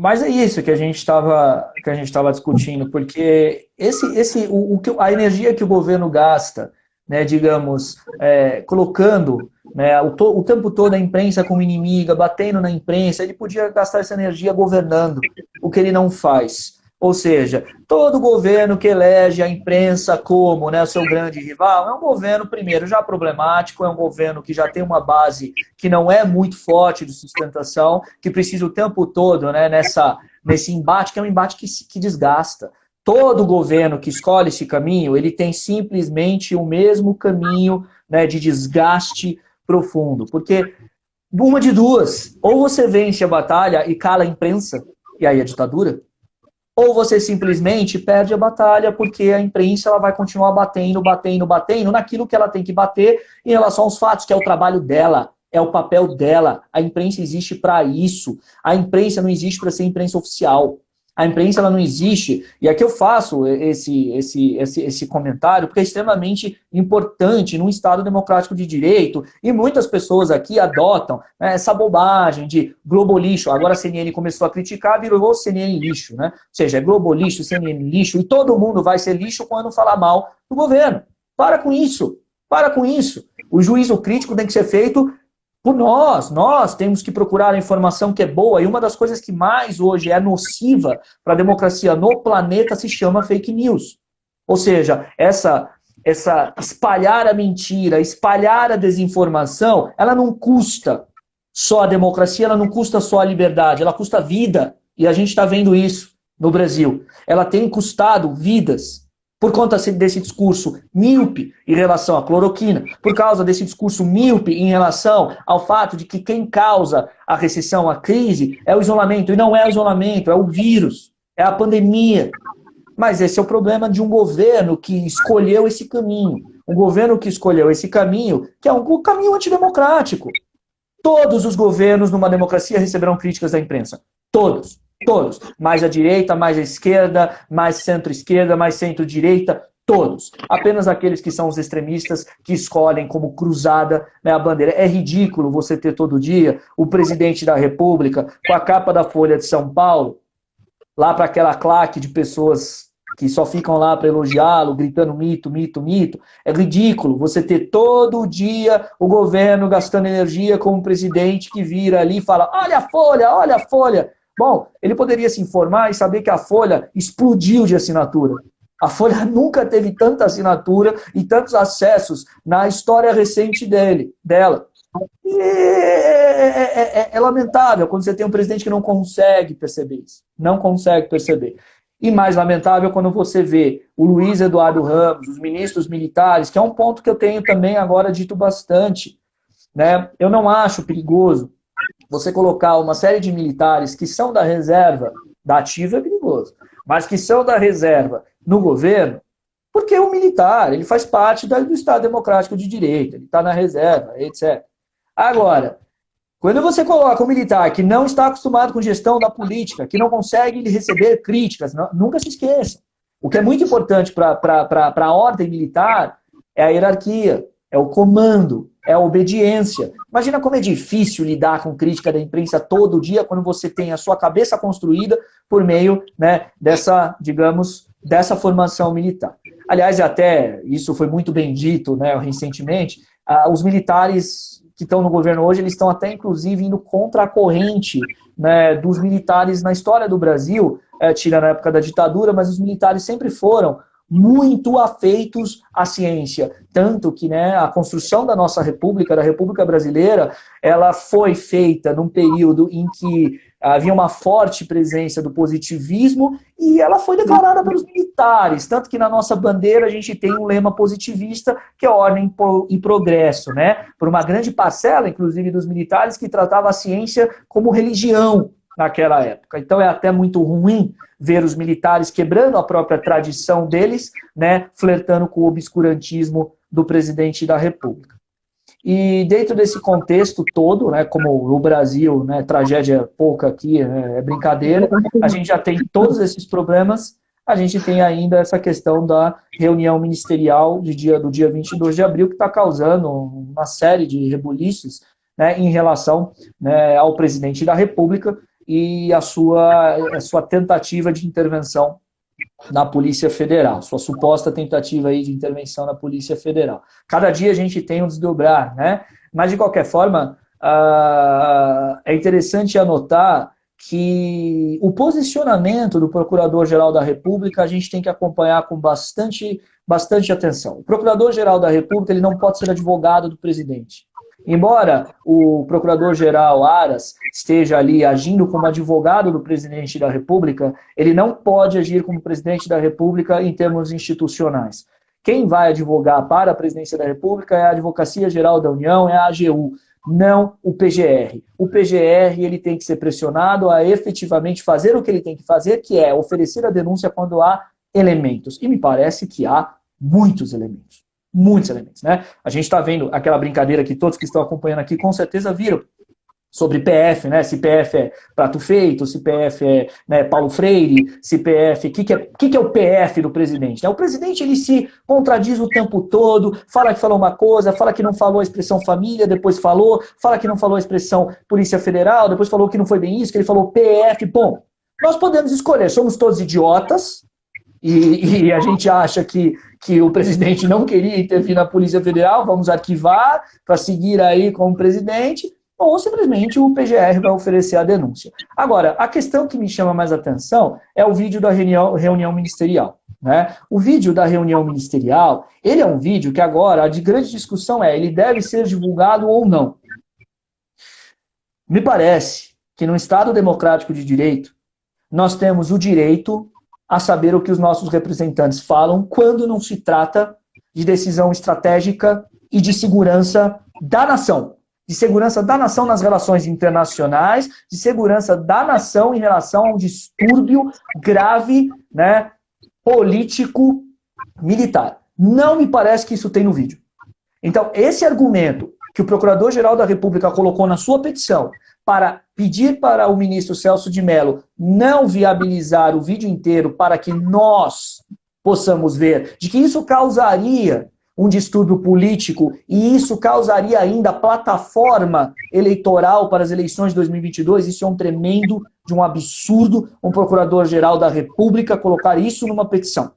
mas é isso que a gente estava discutindo, porque a energia que o governo gasta, né, digamos, colocando, né, o tempo todo a imprensa como inimiga, batendo na imprensa, ele podia gastar essa energia governando, o que ele não faz. Ou seja, todo governo que elege a imprensa como, né, seu grande rival é um governo, primeiro, já problemático, é um governo que já tem uma base que não é muito forte de sustentação, que precisa o tempo todo, né, nesse embate, que é um embate que desgasta. Todo governo que escolhe esse caminho, ele tem simplesmente o mesmo caminho, né, de desgaste profundo. Porque uma de duas, ou você vence a batalha e cala a imprensa, e aí a ditadura, ou você simplesmente perde a batalha porque a imprensa ela vai continuar batendo naquilo que ela tem que bater em relação aos fatos, que é o trabalho dela, é o papel dela. A imprensa existe para isso. A imprensa não existe para ser imprensa oficial. A imprensa ela não existe, e aqui eu faço esse comentário, porque é extremamente importante num Estado democrático de direito, e muitas pessoas aqui adotam, né, essa bobagem de Globo lixo. Agora a CNN começou a criticar, virou CNN lixo, né? Ou seja, é Globo lixo, CNN lixo, e todo mundo vai ser lixo quando falar mal do governo. Para com isso, para com isso. O juízo crítico tem que ser feito por nós temos que procurar a informação que é boa, e uma das coisas que mais hoje é nociva para a democracia no planeta se chama fake news. Ou seja, essa espalhar a mentira, espalhar a desinformação, ela não custa só a democracia, ela não custa só a liberdade, ela custa vida, e a gente está vendo isso no Brasil. Ela tem custado vidas, por conta desse discurso míope em relação à cloroquina, por causa desse discurso míope em relação ao fato de que quem causa a recessão, a crise, é o isolamento. E não é o isolamento, é o vírus, é a pandemia. Mas esse é o problema de um governo que escolheu esse caminho. Um governo que escolheu esse caminho, que é um caminho antidemocrático. Todos os governos numa democracia receberão críticas da imprensa. Todos. Todos. Mais à direita, mais à esquerda, mais centro-esquerda, mais centro-direita, todos. Apenas aqueles que são os extremistas que escolhem como cruzada, né, a bandeira. É ridículo você ter todo dia o presidente da República com a capa da Folha de São Paulo, lá para aquela claque de pessoas que só ficam lá para elogiá-lo, gritando mito, mito, mito. É ridículo você ter todo dia o governo gastando energia com um presidente que vira ali e fala, olha a Folha, olha a Folha. Bom, ele poderia se informar e saber que a Folha explodiu de assinatura. A Folha nunca teve tanta assinatura e tantos acessos na história recente dela. E é lamentável quando você tem um presidente que não consegue perceber isso. Não consegue perceber. E mais lamentável quando você vê o Luiz Eduardo Ramos, os ministros militares, que é um ponto que eu tenho também agora dito bastante, né? Eu não acho perigoso você colocar uma série de militares que são da reserva, da ativa é perigoso, mas que são da reserva no governo, porque o militar ele faz parte do Estado Democrático de Direito, ele está na reserva, etc. Agora, quando você coloca um militar que não está acostumado com gestão da política, que não consegue receber críticas, nunca se esqueça. O que é muito importante para a ordem militar é a hierarquia, é o comando, é a obediência. Imagina como é difícil lidar com crítica da imprensa todo dia quando você tem a sua cabeça construída por meio, né, dessa, digamos, dessa formação militar. Aliás, até isso foi muito bem dito, né, recentemente, os militares que estão no governo hoje, eles estão até, inclusive, indo contra a corrente, né, dos militares na história do Brasil, tirando a época da ditadura, mas os militares sempre foram muito afeitos à ciência. Tanto que, né, a construção da nossa República, da República Brasileira, ela foi feita num período em que havia uma forte presença do positivismo e ela foi declarada pelos militares. Tanto que na nossa bandeira a gente tem um lema positivista, que é ordem e progresso, né? Por uma grande parcela, inclusive, dos militares que tratava a ciência como religião naquela época. Então é até muito ruim ver os militares quebrando a própria tradição deles, né, flertando com o obscurantismo do presidente da República. E dentro desse contexto todo, né, como o Brasil, né, tragédia pouca aqui, é brincadeira, a gente já tem todos esses problemas, a gente tem ainda essa questão da reunião ministerial do dia 22 de abril, que está causando uma série de rebuliços, né, em relação, né, ao presidente da República, e a sua tentativa de intervenção na Polícia Federal, sua suposta tentativa aí de intervenção na Polícia Federal. Cada dia a gente tem um desdobrar, né? Mas, de qualquer forma, é interessante anotar que o posicionamento do Procurador-Geral da República a gente tem que acompanhar com bastante atenção. O Procurador-Geral da República ele não pode ser advogado do presidente. Embora o Procurador-Geral Aras esteja ali agindo como advogado do presidente da República, ele não pode agir como presidente da República em termos institucionais. Quem vai advogar para a presidência da República é a Advocacia Geral da União, é a AGU, não o PGR. O PGR ele tem que ser pressionado a efetivamente fazer o que ele tem que fazer, que é oferecer a denúncia quando há elementos. E me parece que há muitos elementos. Muitos elementos, né? A gente está vendo aquela brincadeira que todos que estão acompanhando aqui com certeza viram sobre PF, né? Se PF é prato feito, se PF é, né, Paulo Freire, se PF... O que é o PF do presidente? Né? O presidente ele se contradiz o tempo todo, fala que falou uma coisa, fala que não falou a expressão família, depois falou, fala que não falou a expressão Polícia Federal, depois falou que não foi bem isso, que ele falou PF. Bom, nós podemos escolher, somos todos idiotas, e a gente acha que o presidente não queria intervir na Polícia Federal, vamos arquivar para seguir aí como presidente, ou simplesmente o PGR vai oferecer a denúncia. Agora, a questão que me chama mais atenção é o vídeo da reunião ministerial. Né? O vídeo da reunião ministerial, ele é um vídeo que agora a de grande discussão é, ele deve ser divulgado ou não. Me parece que no Estado democrático de direito, nós temos o direito a saber o que os nossos representantes falam quando não se trata de decisão estratégica e de segurança da nação. De segurança da nação nas relações internacionais, de segurança da nação em relação a um distúrbio grave, né, político, militar. Não me parece que isso tem no vídeo. Então, esse argumento que o Procurador-Geral da República colocou na sua petição para pedir para o ministro Celso de Mello não viabilizar o vídeo inteiro para que nós possamos ver, de que isso causaria um distúrbio político e isso causaria ainda plataforma eleitoral para as eleições de 2022, isso é um tremendo, de um absurdo, um Procurador-Geral da República colocar isso numa petição.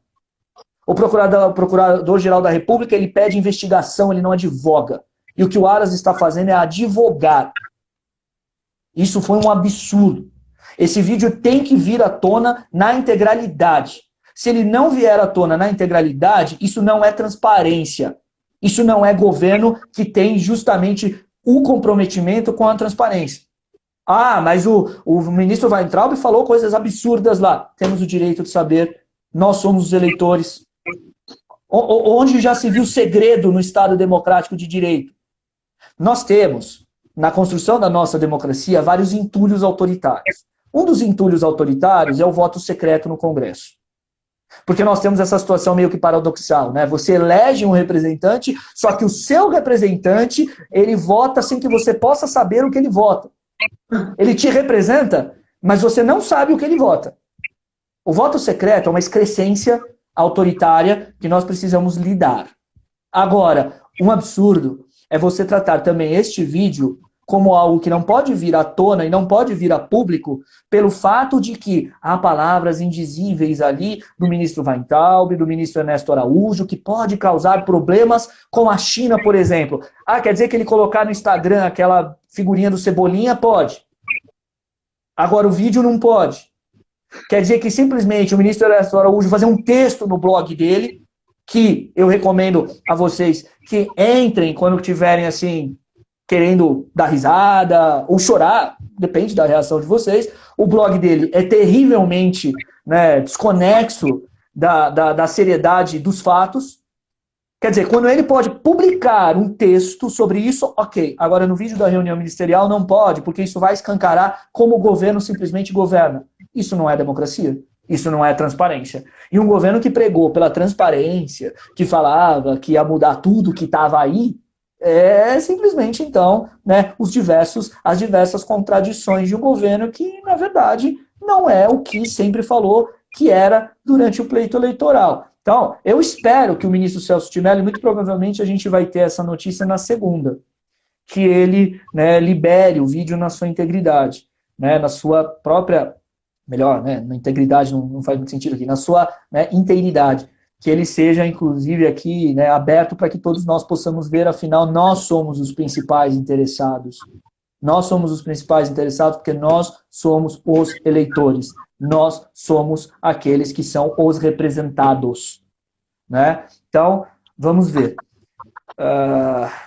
O Procurador-Geral da República, ele pede investigação, ele não advoga. E o que o Aras está fazendo é advogar. Isso foi um absurdo. Esse vídeo tem que vir à tona na integralidade. Se ele não vier à tona na integralidade, isso não é transparência. Isso não é governo que tem justamente o comprometimento com a transparência. Ah, mas o ministro Weintraub falou coisas absurdas lá. Temos o direito de saber, nós somos os eleitores. Onde já se viu segredo no Estado democrático de direito? Nós temos, na construção da nossa democracia, vários entulhos autoritários. Um dos entulhos autoritários é o voto secreto no Congresso. Porque nós temos essa situação meio que paradoxal, né? Você elege um representante, só que o seu representante, ele vota sem que você possa saber o que ele vota. Ele te representa, mas você não sabe o que ele vota. O voto secreto é uma excrescência autoritária que nós precisamos lidar. Agora, um absurdo é você tratar também este vídeo como algo que não pode vir à tona e não pode vir a público pelo fato de que há palavras indizíveis ali do ministro Weintraub, do ministro Ernesto Araújo, que pode causar problemas com a China, por exemplo. Ah, quer dizer que ele colocar no Instagram aquela figurinha do Cebolinha? Pode. Agora o vídeo não pode. Quer dizer que simplesmente o ministro Ernesto Araújo fazer um texto no blog dele, que eu recomendo a vocês que entrem quando tiverem assim, querendo dar risada ou chorar, depende da reação de vocês. O blog dele é terrivelmente, né, desconexo da seriedade dos fatos. Quer dizer, quando ele pode publicar um texto sobre isso, ok. Agora, no vídeo da reunião ministerial, não pode, porque isso vai escancarar como o governo simplesmente governa. Isso não é democracia. Isso não é transparência. E um governo que pregou pela transparência, que falava que ia mudar tudo que estava aí, é simplesmente, então, né, as diversas contradições de um governo que, na verdade, não é o que sempre falou que era durante o pleito eleitoral. Então, eu espero que o ministro Celso de Mello, muito provavelmente a gente vai ter essa notícia na segunda, que ele, né, libere o vídeo na sua integridade. né, na sua própria, melhor, né, na integridade não faz muito sentido aqui, na sua, né, inteiridade, que ele seja, inclusive, aqui, né, aberto para que todos nós possamos ver, afinal, nós somos os principais interessados. Nós somos os principais interessados porque nós somos os eleitores. Nós somos aqueles que são os representados, né? Então, vamos ver.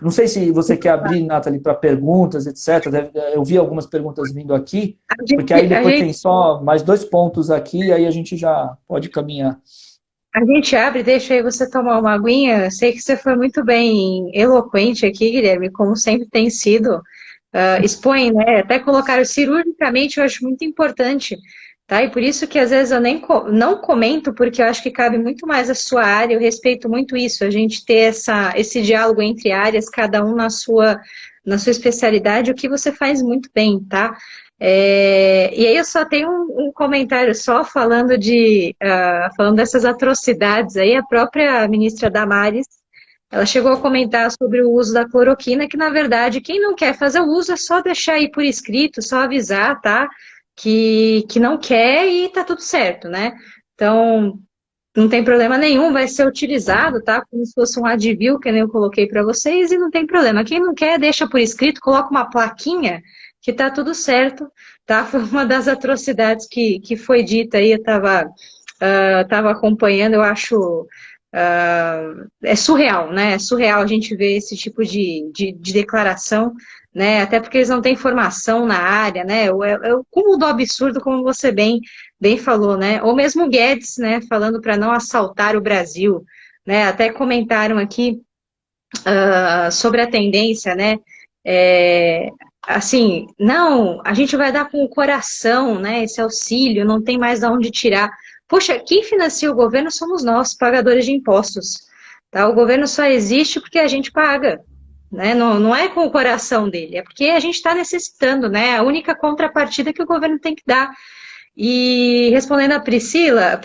Não sei se você quer abrir, Nathalie, para perguntas, etc. Eu vi algumas perguntas vindo aqui, porque aí depois tem só mais 2 pontos aqui, e aí a gente já pode caminhar. A gente abre, deixa aí você tomar uma aguinha. Sei que você foi muito bem eloquente aqui, Guilherme, como sempre tem sido. Expõe, né? Até colocar cirurgicamente, eu acho muito importante, tá? E por isso que às vezes eu nem não comento, porque eu acho que cabe muito mais a sua área. Eu respeito muito isso, a gente ter esse diálogo entre áreas, cada um na sua especialidade, o que você faz muito bem, tá? E aí eu só tenho um comentário só falando dessas atrocidades aí, a própria ministra Damares, ela chegou a comentar sobre o uso da cloroquina, que na verdade quem não quer fazer o uso é só deixar aí por escrito, só avisar, tá? Que não quer e tá tudo certo, né? Então, não tem problema nenhum, vai ser utilizado, tá? Como se fosse um advil, que nem eu coloquei para vocês, e não tem problema. Quem não quer, deixa por escrito, coloca uma plaquinha que tá tudo certo, tá? Foi uma das atrocidades que foi dita aí, eu tava acompanhando, eu acho é surreal, né? É surreal a gente ver esse tipo de declaração, né? Até porque eles não têm formação na área, né? É o cúmulo do absurdo, como você bem falou, né? Ou mesmo o Guedes, né? Falando para não assaltar o Brasil, né? Até comentaram aqui sobre a tendência, né? Assim, não, a gente vai dar com o coração, né? Esse auxílio, não tem mais de onde tirar. Poxa, quem financia o governo somos nós, pagadores de impostos. Tá? O governo só existe porque a gente paga. Né? Não é com o coração dele, é porque a gente está necessitando, né? A única contrapartida que o governo tem que dar. E respondendo a Priscila,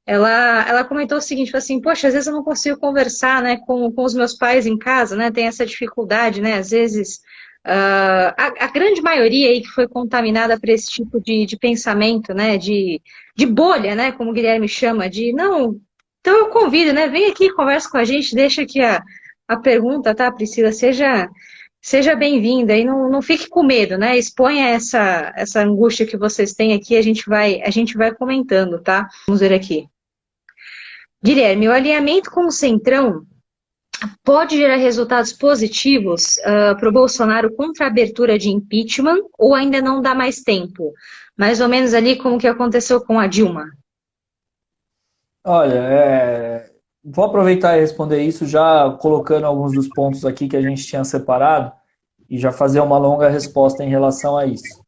ela comentou o seguinte, assim, poxa, às vezes eu não consigo conversar, né, com os meus pais em casa, né, tem essa dificuldade, né, às vezes a grande maioria aí que foi contaminada por esse tipo de pensamento, né, de bolha, né, como o Guilherme chama, não, então eu convido, né, vem aqui, conversa com a gente, deixa aqui a pergunta, tá, Priscila, seja bem-vinda e não fique com medo, né? Exponha essa angústia que vocês têm aqui, a gente vai comentando, tá? Vamos ver aqui. Guilherme, o alinhamento com o Centrão pode gerar resultados positivos para o Bolsonaro contra a abertura de impeachment ou ainda não dá mais tempo? Mais ou menos ali como que aconteceu com a Dilma. Olha, vou aproveitar e responder isso já colocando alguns dos pontos aqui que a gente tinha separado e já fazer uma longa resposta em relação a isso.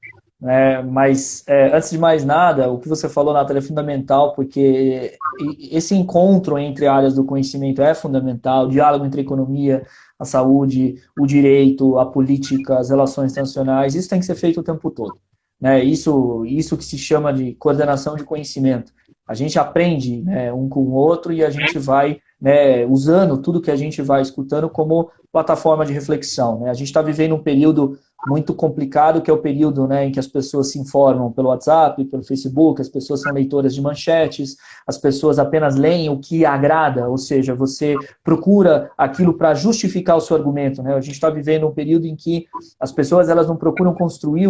Mas, antes de mais nada, o que você falou, Nathalie, é fundamental, porque esse encontro entre áreas do conhecimento é fundamental, o diálogo entre a economia, a saúde, o direito, a política, as relações internacionais, isso tem que ser feito o tempo todo. Isso que se chama de coordenação de conhecimento. A gente aprende, né, um com o outro e a gente vai, né, usando tudo que a gente vai escutando como plataforma de reflexão. Né? A gente está vivendo um período muito complicado, que é o período, né, em que as pessoas se informam pelo WhatsApp, pelo Facebook, as pessoas são leitoras de manchetes, as pessoas apenas leem o que agrada, ou seja, você procura aquilo para justificar o seu argumento. Né? A gente está vivendo um período em que as pessoas elas não procuram construir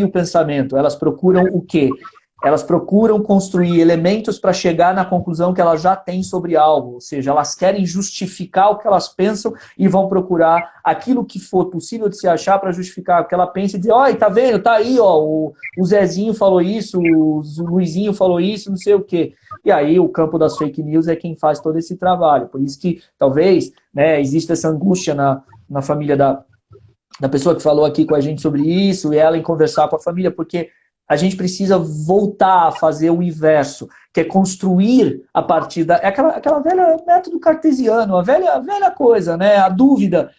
o pensamento, elas procuram o quê? Elas procuram construir elementos para chegar na conclusão que elas já têm sobre algo, ou seja, elas querem justificar o que elas pensam e vão procurar aquilo que for possível de se achar para justificar o que ela pensa e dizer, olha, tá vendo, tá aí, ó, o Zezinho falou isso, o Luizinho falou isso, não sei o quê. E aí o campo das fake news é quem faz todo esse trabalho. Por isso que talvez, né, exista essa angústia na família da pessoa que falou aqui com a gente sobre isso, e ela em conversar com a família, porque a gente precisa voltar a fazer o inverso, que é construir a partir da... É aquela velha método cartesiano, a velha coisa, né? A dúvida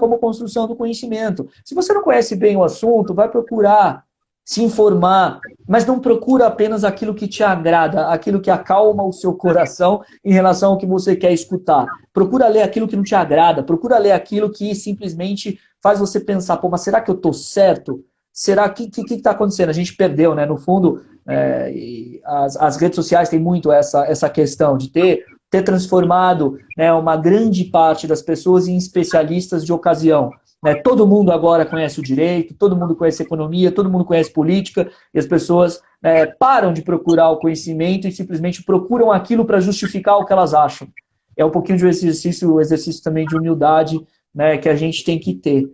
como construção do conhecimento. Se você não conhece bem o assunto, vai procurar se informar, mas não procura apenas aquilo que te agrada, aquilo que acalma o seu coração em relação ao que você quer escutar. Procura ler aquilo que não te agrada, procura ler aquilo que simplesmente faz você pensar, pô, mas será que eu estou certo? será que está acontecendo? A gente perdeu, né? No fundo, as redes sociais têm muito essa questão de ter transformado, né, uma grande parte das pessoas em especialistas de ocasião. Né? Todo mundo agora conhece o direito, todo mundo conhece economia, todo mundo conhece política, e as pessoas param de procurar o conhecimento e simplesmente procuram aquilo para justificar o que elas acham. É um pouquinho de um exercício também de humildade, né, que a gente tem que ter.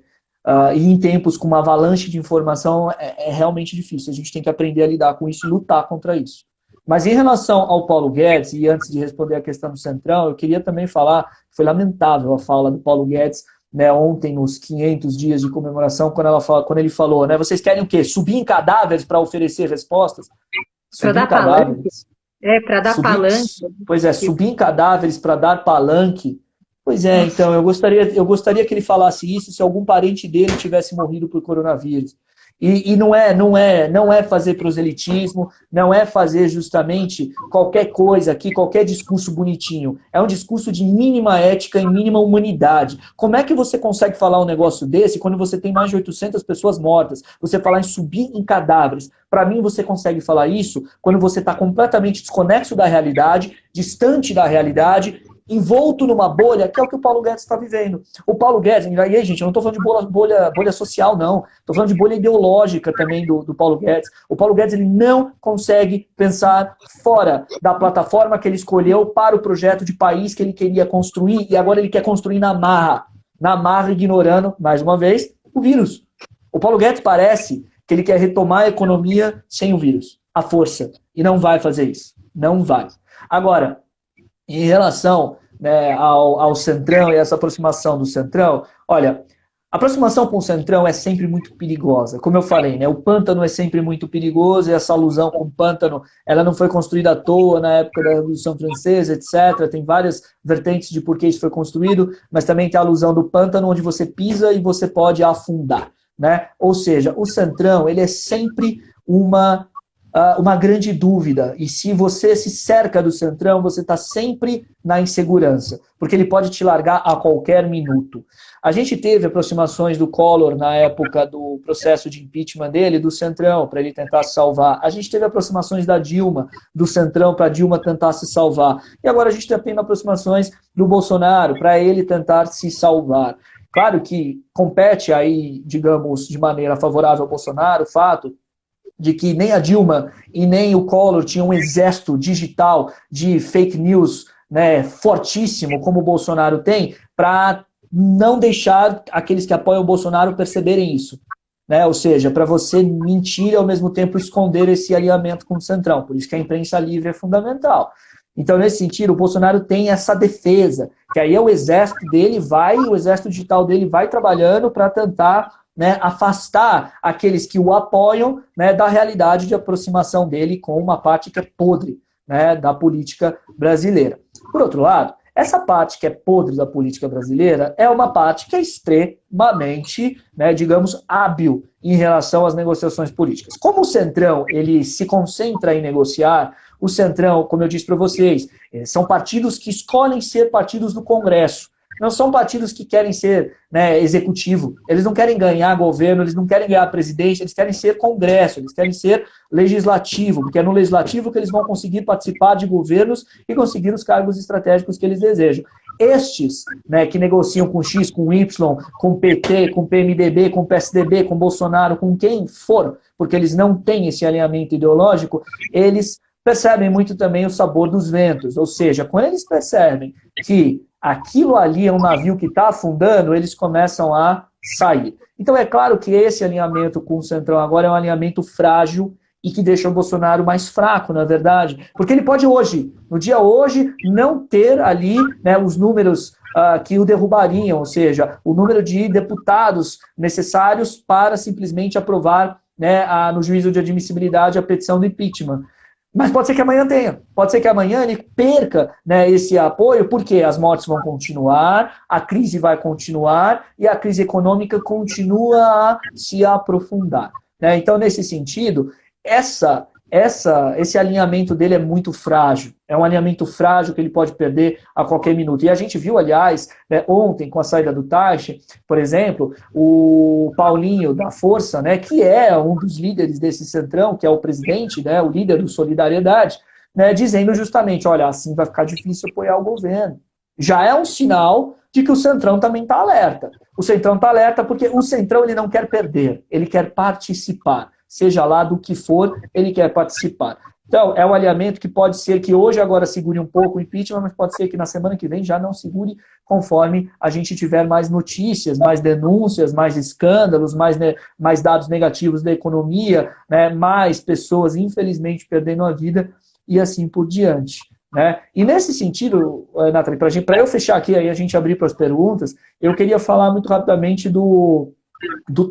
E em tempos com uma avalanche de informação é realmente difícil. A gente tem que aprender a lidar com isso e lutar contra isso. Mas em relação ao Paulo Guedes, e antes de responder a questão do Centrão, eu queria também falar que foi lamentável a fala do Paulo Guedes, né, ontem, nos 500 dias de comemoração, quando ele falou, né, vocês querem o quê? Subir em cadáveres para oferecer respostas? Para dar palanque. Para dar palanque. Pois é, subir em cadáveres para dar palanque. Pois é, então, eu gostaria que ele falasse isso se algum parente dele tivesse morrido por coronavírus. E não é fazer proselitismo, não é fazer justamente qualquer coisa aqui, qualquer discurso bonitinho. É um discurso de mínima ética e mínima humanidade. Como é que você consegue falar um negócio desse quando você tem mais de 800 pessoas mortas? Você falar em subir em cadáveres. Para mim, você consegue falar isso quando você está completamente desconexo da realidade, distante da realidade, envolto numa bolha, que é o que o Paulo Guedes está vivendo. O Paulo Guedes, e aí, gente, eu não estou falando de bolha social, não. Estou falando de bolha ideológica também do Paulo Guedes. O Paulo Guedes, ele não consegue pensar fora da plataforma que ele escolheu para o projeto de país que ele queria construir, e agora ele quer construir na marra, ignorando, mais uma vez, o vírus. O Paulo Guedes parece que ele quer retomar a economia sem o vírus, à força, e não vai fazer isso. Não vai. Agora, em relação, né, ao Centrão e essa aproximação do Centrão, olha, a aproximação com o Centrão é sempre muito perigosa. Como eu falei, né, o pântano é sempre muito perigoso, e essa alusão com o pântano, ela não foi construída à toa na época da Revolução Francesa, etc. Tem várias vertentes de por que isso foi construído, mas também tem a alusão do pântano, onde você pisa e você pode afundar. Né? Ou seja, o Centrão, ele é sempre uma grande dúvida, e se você se cerca do Centrão, você está sempre na insegurança, porque ele pode te largar a qualquer minuto. A gente teve aproximações do Collor na época do processo de impeachment dele, do Centrão, para ele tentar se salvar. A gente teve aproximações da Dilma, do Centrão, para a Dilma tentar se salvar. E agora a gente está tendo aproximações do Bolsonaro, para ele tentar se salvar. Claro que compete aí, digamos, de maneira favorável ao Bolsonaro, o fato de que nem a Dilma e nem o Collor tinham um exército digital de fake news, né, fortíssimo, como o Bolsonaro tem, para não deixar aqueles que apoiam o Bolsonaro perceberem isso. Né? Ou seja, para você mentir e ao mesmo tempo esconder esse alinhamento com o Centrão. Por isso que a imprensa livre é fundamental. Então, nesse sentido, o Bolsonaro tem essa defesa, que aí o exército dele o exército digital dele vai trabalhando para tentar, né, afastar aqueles que o apoiam, né, da realidade de aproximação dele com uma parte que é podre, né, da política brasileira. Por outro lado, essa parte que é podre da política brasileira é uma parte que é extremamente, né, digamos, hábil em relação às negociações políticas. Como o Centrão ele se concentra em negociar, o Centrão, como eu disse para vocês, são partidos que escolhem ser partidos do Congresso. Não são partidos que querem ser, né, executivo. Eles não querem ganhar governo, eles não querem ganhar presidente, eles querem ser Congresso, eles querem ser legislativo, porque é no legislativo que eles vão conseguir participar de governos e conseguir os cargos estratégicos que eles desejam. Estes, né, que negociam com X, com Y, com PT, com PMDB, com PSDB, com Bolsonaro, com quem for, porque eles não têm esse alinhamento ideológico, eles percebem muito também o sabor dos ventos. Ou seja, quando eles percebem que aquilo ali é um navio que está afundando, eles começam a sair. Então é claro que esse alinhamento com o Centrão agora é um alinhamento frágil e que deixa o Bolsonaro mais fraco, na verdade. Porque ele pode hoje, no dia hoje, não ter ali, né, os números que o derrubariam, ou seja, o número de deputados necessários para simplesmente aprovar, né, no juízo de admissibilidade a petição do impeachment. Mas pode ser que amanhã tenha. Pode ser que amanhã ele perca, né, esse apoio, porque as mortes vão continuar, a crise vai continuar e a crise econômica continua a se aprofundar. Né? Então, nesse sentido, esse alinhamento dele é muito frágil. É um alinhamento frágil que ele pode perder a qualquer minuto. E a gente viu, aliás, né, ontem, com a saída do Taixe, por exemplo, o Paulinho da Força, né, que é um dos líderes desse centrão, que é o presidente, né, o líder do Solidariedade, né, dizendo justamente, olha, assim vai ficar difícil apoiar o governo. Já é um sinal de que o Centrão também está alerta. O Centrão está alerta porque o Centrão ele não quer perder, ele quer participar. Seja lá do que for, ele quer participar. Então, é um alinhamento que pode ser que hoje agora segure um pouco o impeachment, mas pode ser que na semana que vem já não segure, conforme a gente tiver mais notícias, mais denúncias, mais escândalos, mais dados negativos da economia, né, mais pessoas, infelizmente, perdendo a vida e assim por diante. Né? E nesse sentido, Nathalie, para eu fechar aqui, aí a gente abrir para as perguntas, eu queria falar muito rapidamente do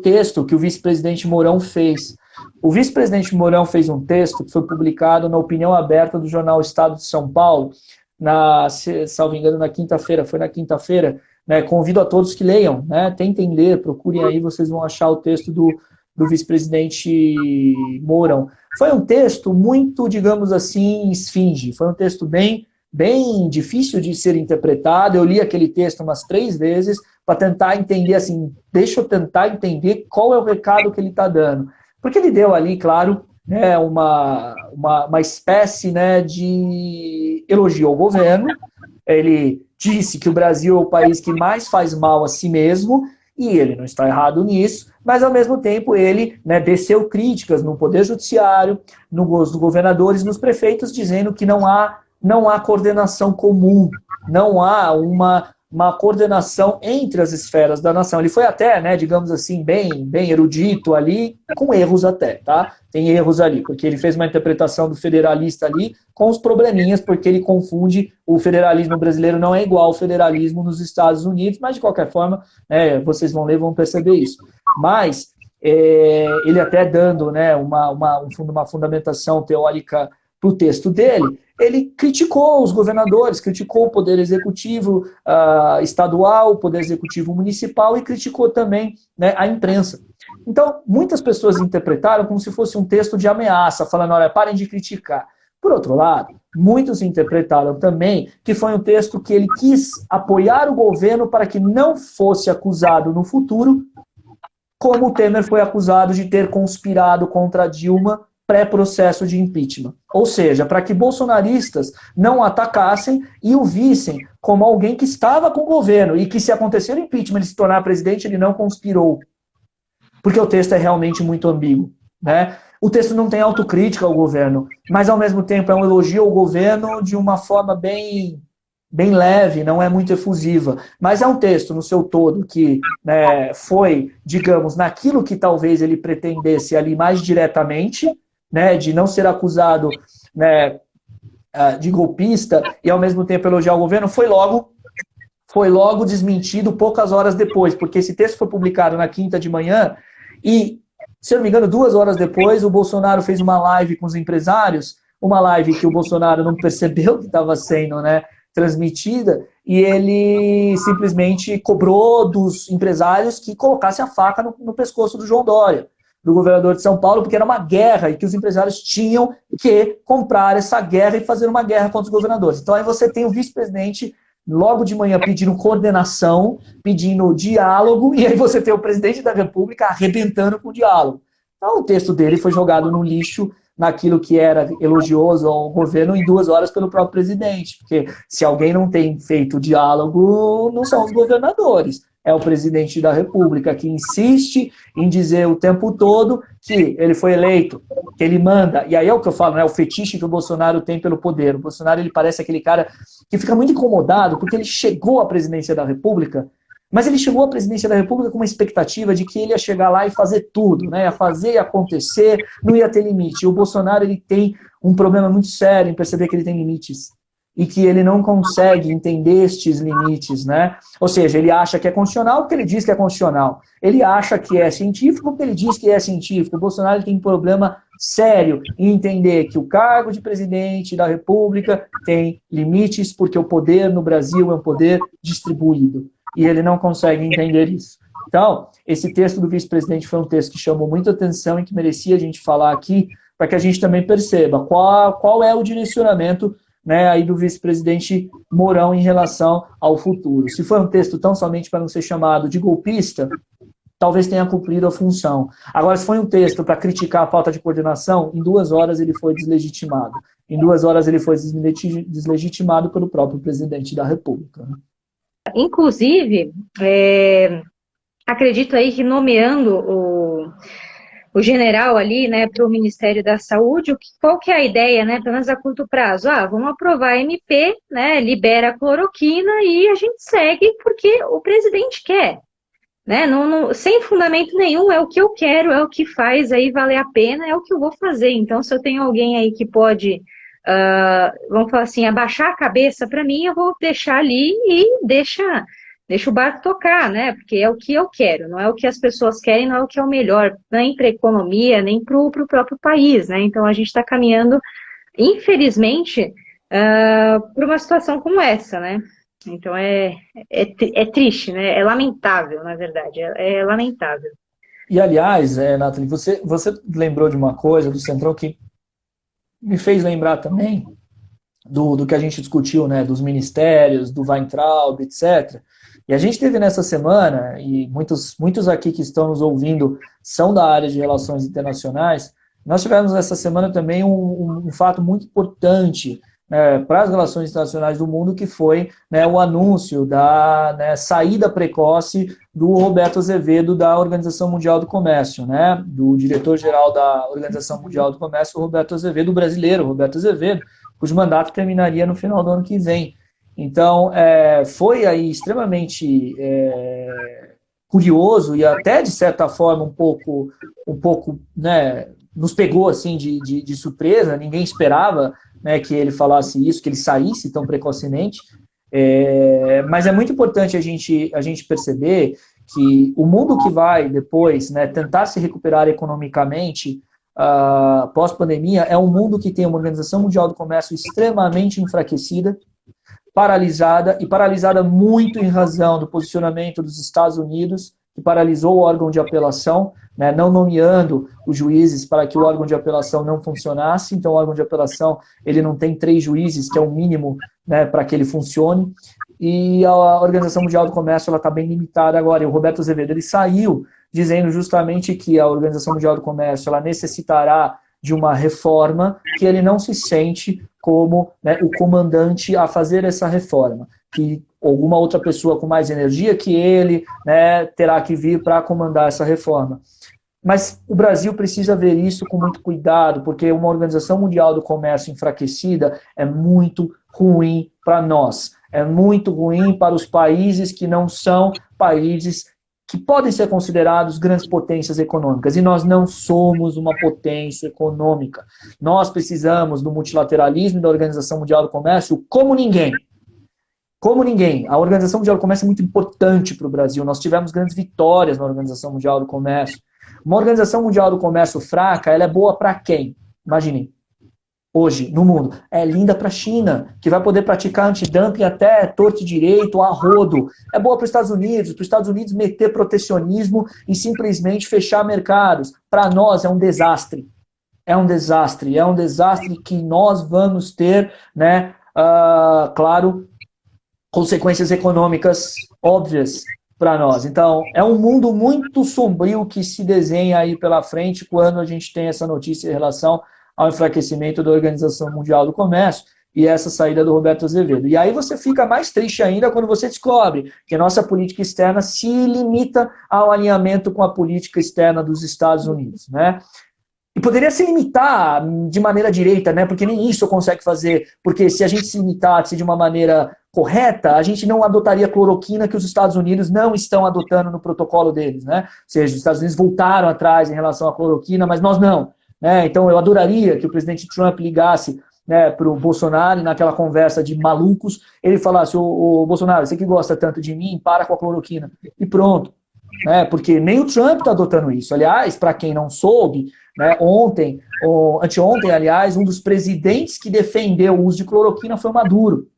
texto que o vice-presidente Mourão fez. O vice-presidente Mourão fez um texto que foi publicado na Opinião Aberta do jornal Estado de São Paulo, salvo engano, na quinta-feira, foi na quinta-feira, né? Convido a todos que leiam, né? Tentem ler, procurem aí, vocês vão achar o texto do vice-presidente Mourão. Foi um texto muito, digamos assim, esfinge, foi um texto bem difícil de ser interpretado. Eu li aquele texto umas 3 vezes para tentar entender, assim, deixa eu tentar entender qual é o recado que ele está dando. Porque ele deu ali, claro, né, uma espécie, né, de elogio ao governo. Ele disse que o Brasil é o país que mais faz mal a si mesmo, e ele não está errado nisso, mas ao mesmo tempo ele, né, desceu críticas no Poder Judiciário, nos governadores, nos prefeitos, dizendo que não há coordenação comum, não há uma coordenação entre as esferas da nação. Ele foi até, né, digamos assim, bem erudito ali, com erros até, tá? Tem erros ali, porque ele fez uma interpretação do federalista ali com os probleminhas, porque ele confunde o federalismo brasileiro não é igual ao federalismo nos Estados Unidos, mas de qualquer forma, né, vocês vão ler, vão perceber isso. Mas ele até dando, né, uma fundamentação teórica para o texto dele, ele criticou os governadores, criticou o poder executivo estadual, o poder executivo municipal e criticou também, né, a imprensa. Então, muitas pessoas interpretaram como se fosse um texto de ameaça, falando, olha, parem de criticar. Por outro lado, muitos interpretaram também que foi um texto que ele quis apoiar o governo para que não fosse acusado no futuro, como o Temer foi acusado de ter conspirado contra Dilma pré-processo de impeachment. Ou seja, para que bolsonaristas não atacassem e o vissem como alguém que estava com o governo e que, se acontecer o impeachment, ele se tornar presidente, ele não conspirou. Porque o texto é realmente muito ambíguo, né? O texto não tem autocrítica ao governo, mas ao mesmo tempo é um elogio ao governo de uma forma bem leve, não é muito efusiva. Mas é um texto no seu todo que, né, foi, digamos, naquilo que talvez ele pretendesse ali mais diretamente, né, de não ser acusado, né, de golpista e ao mesmo tempo elogiar o governo, foi logo desmentido poucas horas depois, porque esse texto foi publicado na quinta de manhã e, se eu não me engano, 2 horas depois o Bolsonaro fez uma live com os empresários, uma live que o Bolsonaro não percebeu que estava sendo, né, transmitida, e ele simplesmente cobrou dos empresários que colocassem a faca no pescoço do João Dória, do governador de São Paulo, porque era uma guerra e que os empresários tinham que comprar essa guerra e fazer uma guerra contra os governadores. Então aí você tem o vice-presidente logo de manhã pedindo coordenação, pedindo diálogo, e aí você tem o presidente da República arrebentando com o diálogo. Então o texto dele foi jogado no lixo, naquilo que era elogioso ao governo, em 2 horas pelo próprio presidente. Porque se alguém não tem feito diálogo, não são os governadores. É o presidente da República que insiste em dizer o tempo todo que ele foi eleito, que ele manda. E aí é o que eu falo, né? O fetiche que o Bolsonaro tem pelo poder. O Bolsonaro, ele parece aquele cara que fica muito incomodado porque ele chegou à presidência da República, mas ele chegou à presidência da República com uma expectativa de que ele ia chegar lá e fazer tudo, né? Ia fazer e acontecer, não ia ter limite. E o Bolsonaro, ele tem um problema muito sério em perceber que ele tem limites e que ele não consegue entender estes limites, né? Ou seja, ele acha que é constitucional porque ele diz que é constitucional. Ele acha que é científico porque ele diz que é científico. O Bolsonaro tem um problema sério em entender que o cargo de presidente da República tem limites porque o poder no Brasil é um poder distribuído. E ele não consegue entender isso. Então, esse texto do vice-presidente foi um texto que chamou muita atenção e que merecia a gente falar aqui, para que a gente também perceba qual é o direcionamento, né, aí do vice-presidente Mourão em relação ao futuro. Se foi um texto tão somente para não ser chamado de golpista, talvez tenha cumprido a função. Agora, se foi um texto para criticar a falta de coordenação, em 2 horas ele foi deslegitimado. Em 2 horas ele foi deslegitimado pelo próprio presidente da República. Né? Inclusive, acredito aí que nomeando o general ali, né, para o Ministério da Saúde, qual que é a ideia, né, pelo menos a curto prazo? Vamos aprovar a MP, né, libera a cloroquina e a gente segue porque o presidente quer. Né? Sem fundamento nenhum, é o que eu quero, é o que faz aí valer a pena, é o que eu vou fazer. Então, se eu tenho alguém aí que pode, vamos falar assim, abaixar a cabeça para mim, eu vou deixar ali e deixa o barco tocar, né? Porque é o que eu quero, não é o que as pessoas querem, não é o que é o melhor, nem para a economia, nem para o próprio país, né? Então, a gente está caminhando, infelizmente, para uma situação como essa, né? Então é triste, né? É lamentável, na verdade. É lamentável. E, aliás, Nathalie, você lembrou de uma coisa do Centrão que me fez lembrar também do que a gente discutiu, né? Dos ministérios, do Weintraub, etc. E a gente teve nessa semana, e muitos aqui que estão nos ouvindo são da área de relações internacionais, nós tivemos nessa semana também um fato muito importante para as relações internacionais do mundo, que foi, né, o anúncio da, né, saída precoce do Roberto Azevedo da Organização Mundial do Comércio, né, do diretor-geral da Organização Mundial do Comércio, Roberto Azevedo, o brasileiro Roberto Azevedo, cujo mandato terminaria no final do ano que vem. Então, foi aí extremamente curioso e até, de certa forma, um pouco, né, nos pegou assim de surpresa, ninguém esperava, né, que ele falasse isso, que ele saísse tão precocemente, mas é muito importante a gente perceber que o mundo que vai depois, né, tentar se recuperar economicamente pós-pandemia é um mundo que tem uma Organização Mundial do Comércio extremamente enfraquecida, paralisada muito em razão do posicionamento dos Estados Unidos, que paralisou o órgão de apelação, né, não nomeando os juízes para que o órgão de apelação não funcionasse. Então, o órgão de apelação ele não tem 3 juízes, que é o mínimo, né, para que ele funcione. E a Organização Mundial do Comércio está bem limitada agora. E o Roberto Azevedo ele saiu dizendo justamente que a Organização Mundial do Comércio ela necessitará de uma reforma, que ele não se sente como, né, o comandante a fazer essa reforma, que alguma outra pessoa com mais energia que ele, né, terá que vir para comandar essa reforma. Mas o Brasil precisa ver isso com muito cuidado, porque uma Organização Mundial do Comércio enfraquecida é muito ruim para nós, é muito ruim para os países que não são países que podem ser considerados grandes potências econômicas, e nós não somos uma potência econômica. Nós precisamos do multilateralismo e da Organização Mundial do Comércio como ninguém. Como ninguém. A Organização Mundial do Comércio é muito importante para o Brasil. Nós tivemos grandes vitórias na Organização Mundial do Comércio. Uma Organização Mundial do Comércio fraca, ela é boa para quem? Imaginem. Hoje, no mundo, é linda para a China, que vai poder praticar antidumping até torto e direito, a rodo. É boa para os Estados Unidos meter protecionismo e simplesmente fechar mercados. Para nós é um desastre. É um desastre que nós vamos ter, né, claro, consequências econômicas óbvias para nós. Então, é um mundo muito sombrio que se desenha aí pela frente quando a gente tem essa notícia em relação ao enfraquecimento da Organização Mundial do Comércio e essa saída do Roberto Azevedo. E aí você fica mais triste ainda quando você descobre que a nossa política externa se limita ao alinhamento com a política externa dos Estados Unidos, né? E poderia se limitar de maneira direita, né? Porque nem isso consegue fazer, porque se a gente se limitasse de uma maneira correta, a gente não adotaria a cloroquina que os Estados Unidos não estão adotando no protocolo deles, né? Ou seja, os Estados Unidos voltaram atrás em relação à cloroquina, mas nós não. Então, eu adoraria que o presidente Trump ligasse, né, para o Bolsonaro e naquela conversa de malucos, ele falasse, ô Bolsonaro, você que gosta tanto de mim, para com a cloroquina. E pronto. Né, porque nem o Trump está adotando isso. Aliás, para quem não soube, né, anteontem, aliás, um dos presidentes que defendeu o uso de cloroquina foi o Maduro.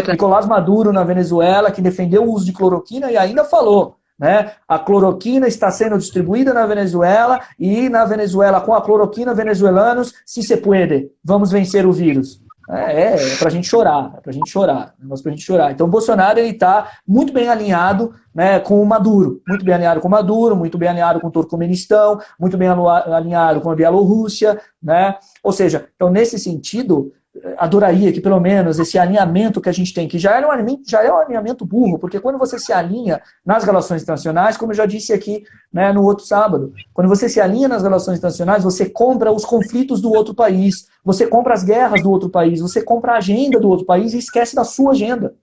Nicolás Maduro, na Venezuela, que defendeu o uso de cloroquina e ainda falou, né? A cloroquina está sendo distribuída na Venezuela e na Venezuela, com a cloroquina, venezuelanos, si se puede, vamos vencer o vírus. É para a gente chorar, é para a gente chorar, é para a gente chorar. Então o Bolsonaro está muito bem alinhado, né, com o Maduro, muito bem alinhado com o Maduro, muito bem alinhado com o Turcomenistão, muito bem alinhado com a Bielorrússia, né? Ou seja, então nesse sentido, adoraria que pelo menos esse alinhamento que a gente tem, que já é um alinhamento burro, porque quando você se alinha nas relações internacionais, como eu já disse aqui, né, no outro sábado, quando você se alinha nas relações internacionais, você compra os conflitos do outro país, você compra as guerras do outro país, você compra a agenda do outro país e esquece da sua agenda.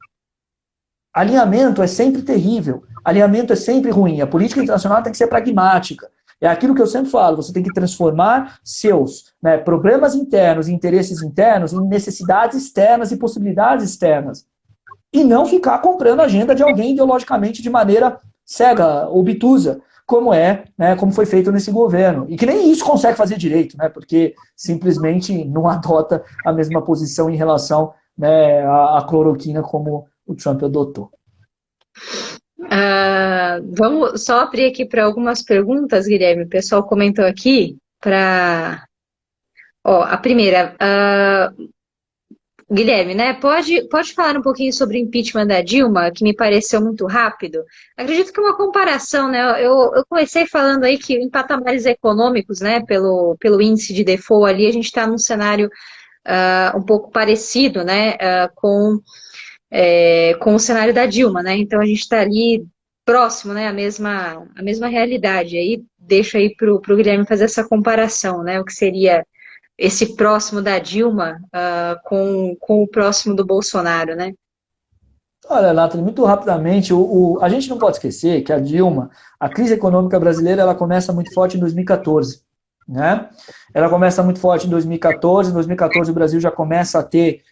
Alinhamento é sempre terrível, alinhamento é sempre ruim, a política internacional tem que ser pragmática. É aquilo que eu sempre falo, você tem que transformar seus, né, problemas internos e interesses internos em necessidades externas e possibilidades externas. E não ficar comprando a agenda de alguém ideologicamente de maneira cega, obtusa, como né, como foi feito nesse governo. E que nem isso consegue fazer direito, né, porque simplesmente não adota a mesma posição em relação, né, à cloroquina como o Trump adotou. Vamos só abrir aqui para algumas perguntas, Guilherme. O pessoal comentou aqui para. A primeira. Guilherme, né? Pode falar um pouquinho sobre o impeachment da Dilma, que me pareceu muito rápido. Acredito que é uma comparação, né? Eu comecei falando aí que em patamares econômicos, né? Pelo índice de default ali, a gente está num cenário um pouco parecido, né? Com o cenário da Dilma, né? Então a gente está ali próximo, né? A mesma realidade. Aí deixo aí para o Guilherme fazer essa comparação, né? O que seria esse próximo da Dilma com o próximo do Bolsonaro, né? Olha, Nathalie, muito rapidamente, a gente não pode esquecer que a Dilma, a crise econômica brasileira, ela começa muito forte em 2014, né? Ela começa muito forte em 2014, o Brasil já começa a ter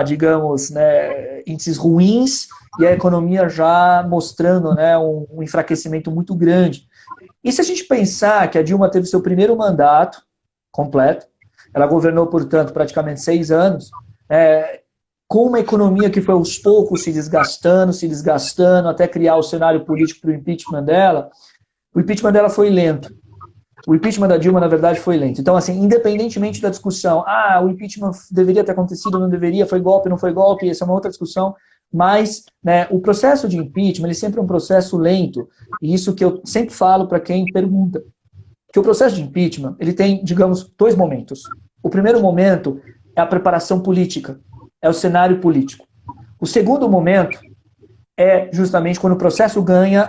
digamos, né, índices ruins e a economia já mostrando, né, um enfraquecimento muito grande. E se a gente pensar que a Dilma teve seu primeiro mandato completo, ela governou, portanto, praticamente 6 anos, com uma economia que foi aos poucos se desgastando, até criar o cenário político para o impeachment dela, o impeachment dela foi lento. O impeachment da Dilma, na verdade, foi lento. Então, assim, independentemente da discussão, o impeachment deveria ter acontecido, não deveria, foi golpe, não foi golpe, essa é uma outra discussão, mas, né, o processo de impeachment, ele sempre é um processo lento, e isso que eu sempre falo para quem pergunta, que o processo de impeachment, ele tem, digamos, 2 momentos. O primeiro momento é a preparação política, é o cenário político. O segundo momento é justamente quando o processo ganha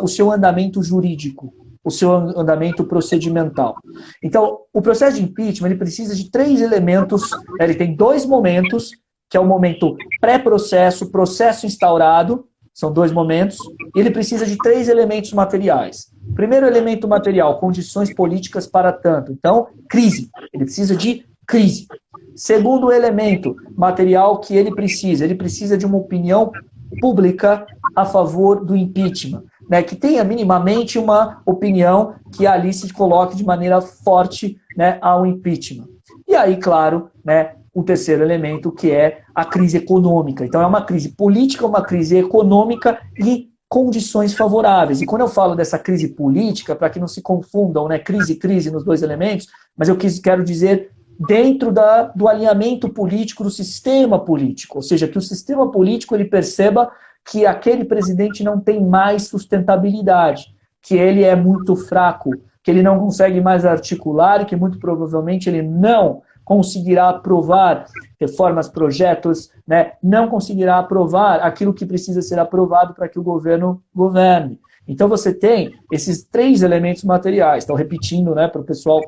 o seu andamento jurídico, o seu andamento procedimental. Então, o processo de impeachment, ele precisa de 3 elementos, ele tem 2 momentos, que é o momento pré-processo, processo instaurado, são 2 momentos, e ele precisa de 3 elementos materiais. Primeiro elemento material, condições políticas para tanto. Então, crise. Ele precisa de crise. Segundo elemento material que ele precisa de uma opinião pública a favor do impeachment, né, que tenha minimamente uma opinião que ali se coloque de maneira forte, né, ao impeachment. E aí, claro, né, o terceiro elemento, que é a crise econômica. Então, é uma crise política, uma crise econômica e condições favoráveis. E quando eu falo dessa crise política, para que não se confundam, né, crise nos 2 elementos, mas eu quero dizer dentro do alinhamento político, do sistema político, ou seja, que o sistema político ele perceba que aquele presidente não tem mais sustentabilidade, que ele é muito fraco, que ele não consegue mais articular e que muito provavelmente ele não conseguirá aprovar reformas, projetos, né? Não conseguirá aprovar aquilo que precisa ser aprovado para que o governo governe. Então você tem esses 3 elementos materiais. Então, repetindo, né, para o pessoal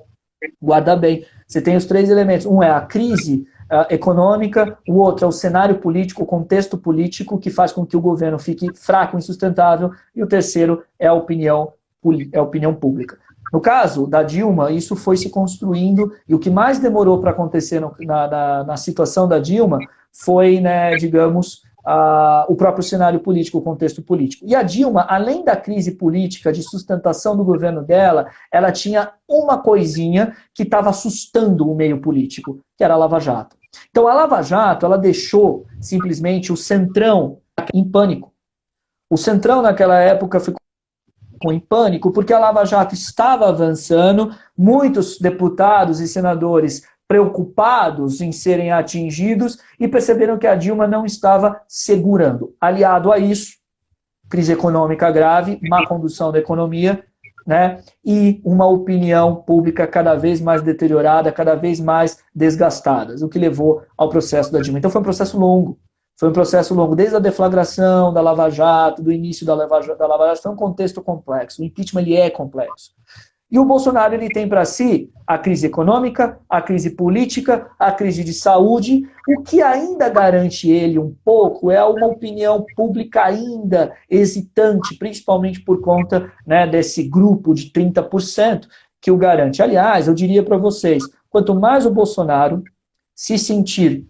guardar bem, você tem os 3 elementos. Um é a crise econômica, o outro é o cenário político, o contexto político que faz com que o governo fique fraco, insustentável, e o terceiro é a opinião pública. No caso da Dilma, isso foi se construindo, e o que mais demorou para acontecer na situação da Dilma foi, né, digamos, o próprio cenário político, o contexto político. E a Dilma, além da crise política de sustentação do governo dela, ela tinha uma coisinha que estava assustando o meio político, que era a Lava Jato. Então, a Lava Jato, ela deixou simplesmente o Centrão em pânico. O Centrão, naquela época, ficou ficou em pânico porque a Lava Jato estava avançando, muitos deputados e senadores preocupados em serem atingidos e perceberam que a Dilma não estava segurando. Aliado a isso, crise econômica grave, má condução da economia, né, e uma opinião pública cada vez mais deteriorada, cada vez mais desgastada, o que levou ao processo da Dilma. Então foi um processo longo. Foi um processo longo, desde a deflagração da Lava Jato, do início da Lava Jato, foi um contexto complexo. O impeachment ele é complexo. E o Bolsonaro ele tem para si a crise econômica, a crise política, a crise de saúde. O que ainda garante ele um pouco é uma opinião pública ainda hesitante, principalmente por conta, né, desse grupo de 30% que o garante. Aliás, eu diria para vocês, quanto mais o Bolsonaro se sentir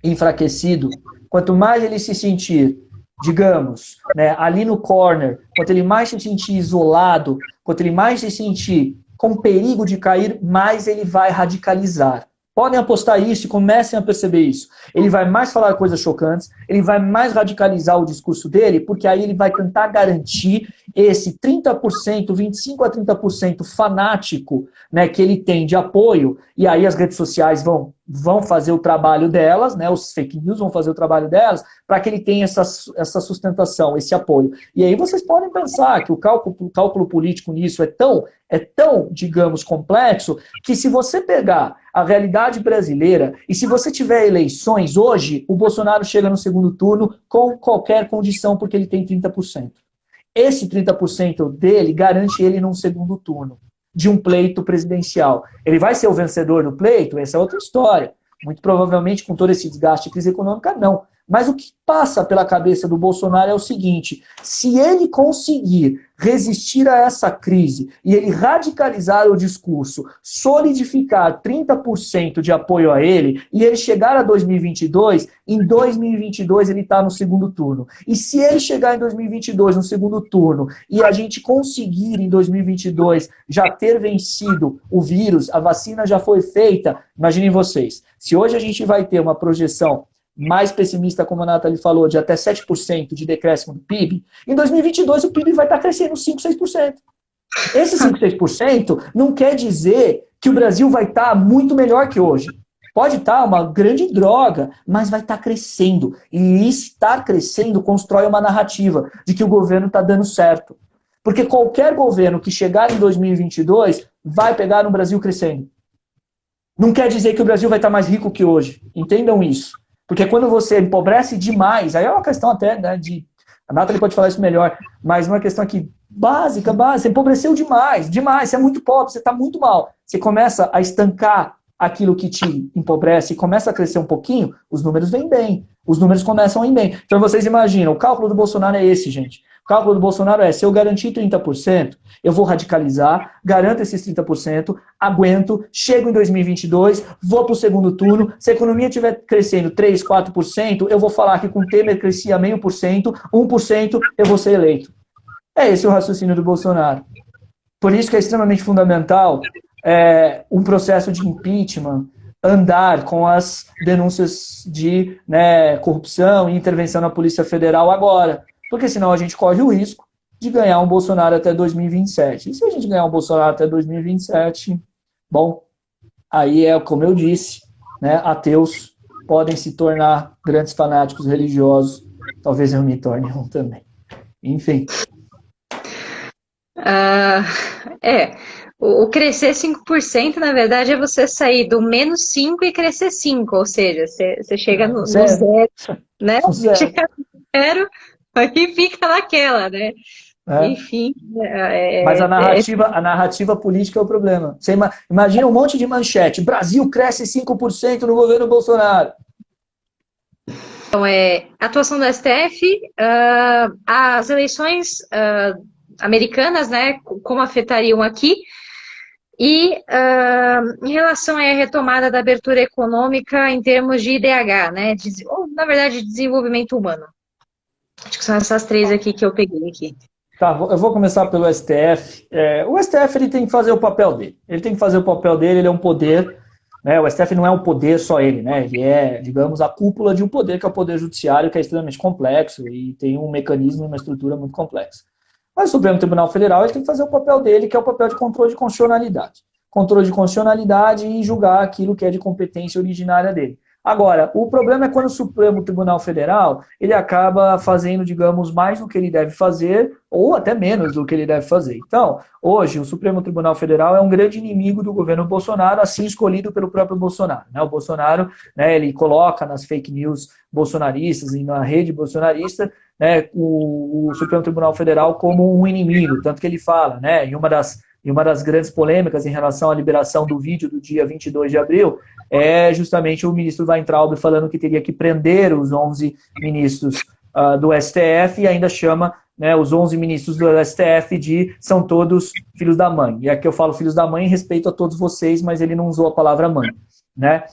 enfraquecido, quanto mais ele se sentir, digamos, né, ali no corner, quanto ele mais se sentir isolado, quanto ele mais se sentir com perigo de cair, mais ele vai radicalizar. Podem apostar isso e comecem a perceber isso. Ele vai mais falar coisas chocantes, ele vai mais radicalizar o discurso dele, porque aí ele vai tentar garantir esse 30%, 25% a 30% fanático, né, que ele tem de apoio, e aí as redes sociais vão fazer o trabalho delas, né, os fake news vão fazer o trabalho delas, para que ele tenha essa sustentação, esse apoio. E aí vocês podem pensar que o cálculo político nisso é tão, digamos, complexo, que se você pegar a realidade brasileira, e se você tiver eleições hoje, o Bolsonaro chega no segundo turno com qualquer condição, porque ele tem 30%. Esse 30% dele garante ele num segundo turno de um pleito presidencial. Ele vai ser o vencedor do pleito? Essa é outra história. Muito provavelmente, com todo esse desgaste de crise econômica, não. Mas o que passa pela cabeça do Bolsonaro é o seguinte: se ele conseguir resistir a essa crise e ele radicalizar o discurso, solidificar 30% de apoio a ele, e ele chegar a 2022, em 2022 ele está no segundo turno. E se ele chegar em 2022 no segundo turno e a gente conseguir em 2022 já ter vencido o vírus, a vacina já foi feita, imaginem vocês, se hoje a gente vai ter uma projeção mais pessimista, como a Nathalie falou, de até 7% de decréscimo do PIB, em 2022 o PIB vai estar crescendo 5%, 6%. Esse 5%, 6% não quer dizer que o Brasil vai estar muito melhor que hoje. Pode estar uma grande droga, mas vai estar crescendo. E estar crescendo constrói uma narrativa de que o governo está dando certo. Porque qualquer governo que chegar em 2022 vai pegar no Brasil crescendo. Não quer dizer que o Brasil vai estar mais rico que hoje. Entendam isso. Porque quando você empobrece demais, aí é uma questão até, né, a Nathalie pode falar isso melhor, mas uma questão aqui básica, você empobreceu demais, você é muito pobre, você está muito mal. Você começa a estancar aquilo que te empobrece e começa a crescer um pouquinho, os números vêm bem, os números começam a ir bem. Então vocês imaginam, o cálculo do Bolsonaro é esse, gente. O cálculo do Bolsonaro é, se eu garantir 30%, eu vou radicalizar, garanto esses 30%, aguento, chego em 2022, vou para o segundo turno, se a economia estiver crescendo 3%, 4%, eu vou falar que com o Temer crescia 0,5%, 1%, eu vou ser eleito. É esse o raciocínio do Bolsonaro. Por isso que é extremamente fundamental um processo de impeachment andar com as denúncias de, né, corrupção e intervenção na Polícia Federal agora. Porque senão a gente corre o risco de ganhar um Bolsonaro até 2027. E se a gente ganhar um Bolsonaro até 2027, bom, aí é como eu disse, né, ateus podem se tornar grandes fanáticos religiosos. Talvez eu me torne um também. Enfim. O crescer 5%, na verdade, é você sair do menos 5 e crescer 5, ou seja, você chega no zero, né? Você chega no zero, aí fica naquela, né? Enfim. Mas a narrativa política é o problema. Você imagina um monte de manchete. Brasil cresce 5% no governo Bolsonaro. Então, atuação do STF, as eleições americanas, né? Como afetariam aqui. E em relação à retomada da abertura econômica em termos de IDH, né? Ou, na verdade, de desenvolvimento humano. Acho que são essas três aqui que eu peguei aqui. Tá, eu vou começar pelo STF. O STF ele tem que fazer o papel dele. Ele é um poder, né? O STF não é um poder só ele, né? Ele é, digamos, a cúpula de um poder que é o poder judiciário, que é extremamente complexo e tem um mecanismo e uma estrutura muito complexa. Mas o Supremo Tribunal Federal ele tem que fazer o papel dele, que é o papel de controle de constitucionalidade. Controle de constitucionalidade e julgar aquilo que é de competência originária dele. Agora, o problema é quando o Supremo Tribunal Federal ele acaba fazendo, digamos, mais do que ele deve fazer, ou até menos do que ele deve fazer. Então, hoje, o Supremo Tribunal Federal é um grande inimigo do governo Bolsonaro, assim escolhido pelo próprio Bolsonaro. Né? O Bolsonaro, né, ele coloca nas fake news bolsonaristas e na rede bolsonarista, né, o Supremo Tribunal Federal como um inimigo, tanto que ele fala, né, em uma das grandes polêmicas em relação à liberação do vídeo do dia 22 de abril, é justamente o ministro Weintraub falando que teria que prender os 11 ministros do STF e ainda chama, né, os 11 ministros do STF de são todos filhos da mãe. E aqui eu falo filhos da mãe em respeito a todos vocês, mas ele não usou a palavra mãe, né?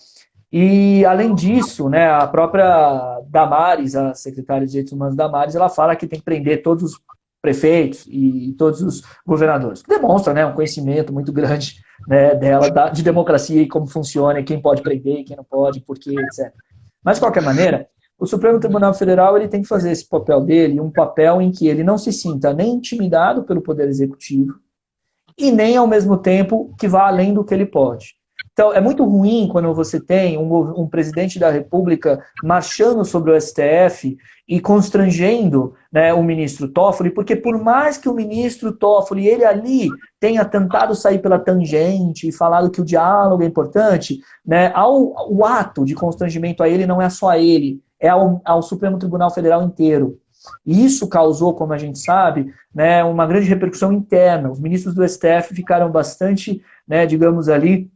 E, além disso, né, a própria Damares, a secretária de Direitos Humanos Damares, ela fala que tem que prender todos os prefeitos e todos os governadores. Demonstra, né, um conhecimento muito grande, né, dela, de democracia e como funciona, e quem pode prender, e quem não pode, por quê, etc. Mas, de qualquer maneira, o Supremo Tribunal Federal ele tem que fazer esse papel dele, um papel em que ele não se sinta nem intimidado pelo Poder Executivo e nem, ao mesmo tempo, que vá além do que ele pode. Então, é muito ruim quando você tem um presidente da República marchando sobre o STF e constrangendo, né, o ministro Toffoli, porque por mais que o ministro Toffoli, ele ali tenha tentado sair pela tangente e falado que o diálogo é importante, né, o ato de constrangimento a ele não é só a ele, é ao Supremo Tribunal Federal inteiro. E isso causou, como a gente sabe, né, uma grande repercussão interna. Os ministros do STF ficaram bastante, né, digamos ali,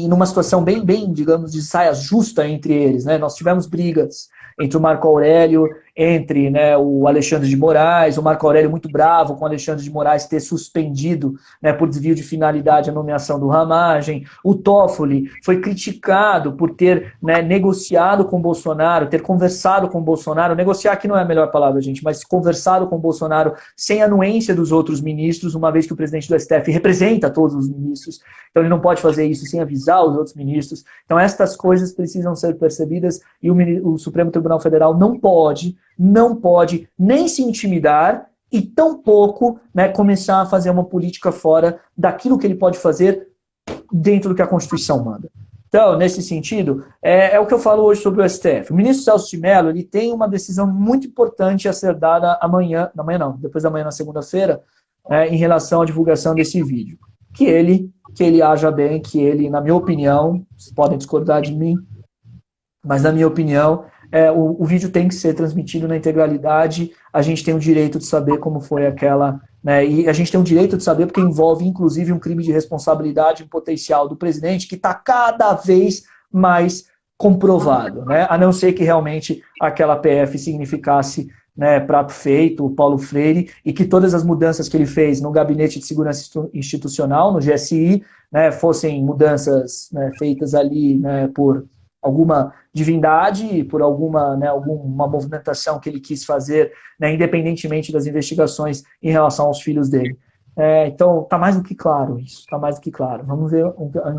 numa situação bem, digamos, de saia justa entre eles, né? Nós tivemos brigas entre o Marco Aurélio, entre, né, o Alexandre de Moraes, o Marco Aurélio muito bravo com o Alexandre de Moraes ter suspendido, né, por desvio de finalidade a nomeação do Ramagem. O Toffoli foi criticado por ter, né, negociado com o Bolsonaro, ter conversado com o Bolsonaro, negociar aqui não é a melhor palavra, gente, mas conversado com o Bolsonaro sem anuência dos outros ministros, uma vez que o presidente do STF representa todos os ministros, então ele não pode fazer isso sem avisar os outros ministros. Então estas coisas precisam ser percebidas e o Supremo Tribunal Federal não pode nem se intimidar e tampouco, né, começar a fazer uma política fora daquilo que ele pode fazer dentro do que a Constituição manda. Então, nesse sentido, é o que eu falo hoje sobre o STF. O ministro Celso de Mello ele tem uma decisão muito importante a ser dada amanhã, depois da manhã na segunda-feira, em relação à divulgação desse vídeo. Que ele haja bem, que ele, na minha opinião, vocês podem discordar de mim, mas na minha opinião, o vídeo tem que ser transmitido na integralidade, a gente tem o direito de saber como foi aquela, né, e a gente tem o direito de saber porque envolve, inclusive, um crime de responsabilidade potencial do presidente que está cada vez mais comprovado, né, a não ser que realmente aquela PF significasse, né, prato feito, o Paulo Freire, e que todas as mudanças que ele fez no Gabinete de Segurança Institucional, no GSI, né, fossem mudanças, né, feitas ali, né, por alguma divindade, por alguma movimentação que ele quis fazer, né, independentemente das investigações em relação aos filhos dele. Então, está mais do que claro isso, está mais do que claro. Vamos ver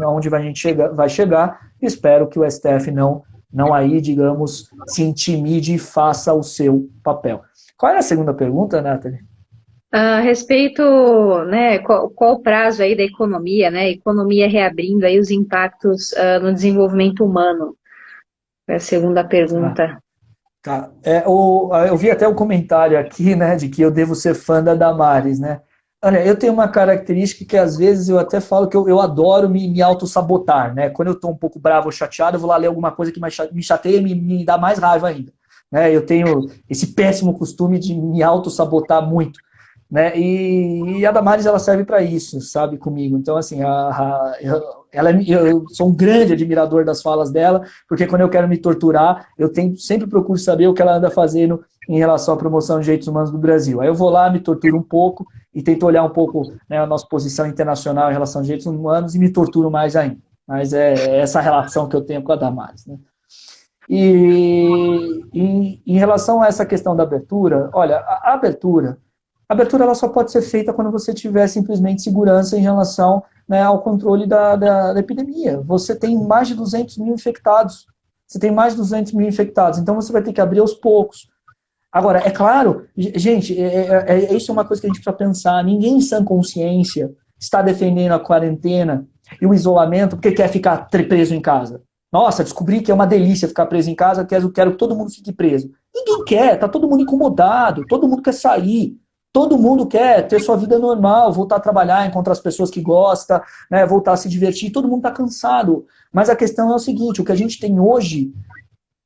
onde vai chegar, espero que o STF não aí, digamos, se intimide e faça o seu papel. Qual é a segunda pergunta, Nathalie? A respeito, né, qual o prazo aí da economia, né, economia reabrindo aí os impactos no desenvolvimento humano? É a segunda pergunta. Tá. Eu vi até o comentário aqui, né, de que eu devo ser fã da Damares, né? Olha, eu tenho uma característica que às vezes eu até falo que eu adoro me auto-sabotar, né? Quando eu estou um pouco bravo ou chateado, eu vou lá ler alguma coisa que me chateia e me dá mais raiva ainda. Né? Eu tenho esse péssimo costume de me auto-sabotar muito. Né? E a Damares, ela serve para isso, sabe, comigo. Então, assim, eu sou um grande admirador das falas dela, porque quando eu quero me torturar, sempre procuro saber o que ela anda fazendo em relação à promoção de direitos humanos do Brasil. Aí eu vou lá, me torturo um pouco e tento olhar um pouco, né, a nossa posição internacional em relação aos direitos humanos e me torturo mais ainda. Mas é essa relação que eu tenho com a Damares, né? E em relação a essa questão da abertura, olha, a abertura ela só pode ser feita quando você tiver simplesmente segurança em relação, né, ao controle da epidemia. Você tem mais de 200 mil infectados. Então você vai ter que abrir aos poucos. Agora, é claro, gente, isso é uma coisa que a gente precisa pensar. Ninguém em sã consciência está defendendo a quarentena e o isolamento porque quer ficar preso em casa. Nossa, descobri que é uma delícia ficar preso em casa, quero que todo mundo fique preso. Ninguém quer, tá todo mundo incomodado, todo mundo quer sair, todo mundo quer ter sua vida normal, voltar a trabalhar, encontrar as pessoas que gosta, né, voltar a se divertir, todo mundo está cansado. Mas a questão é o seguinte, o que a gente tem hoje,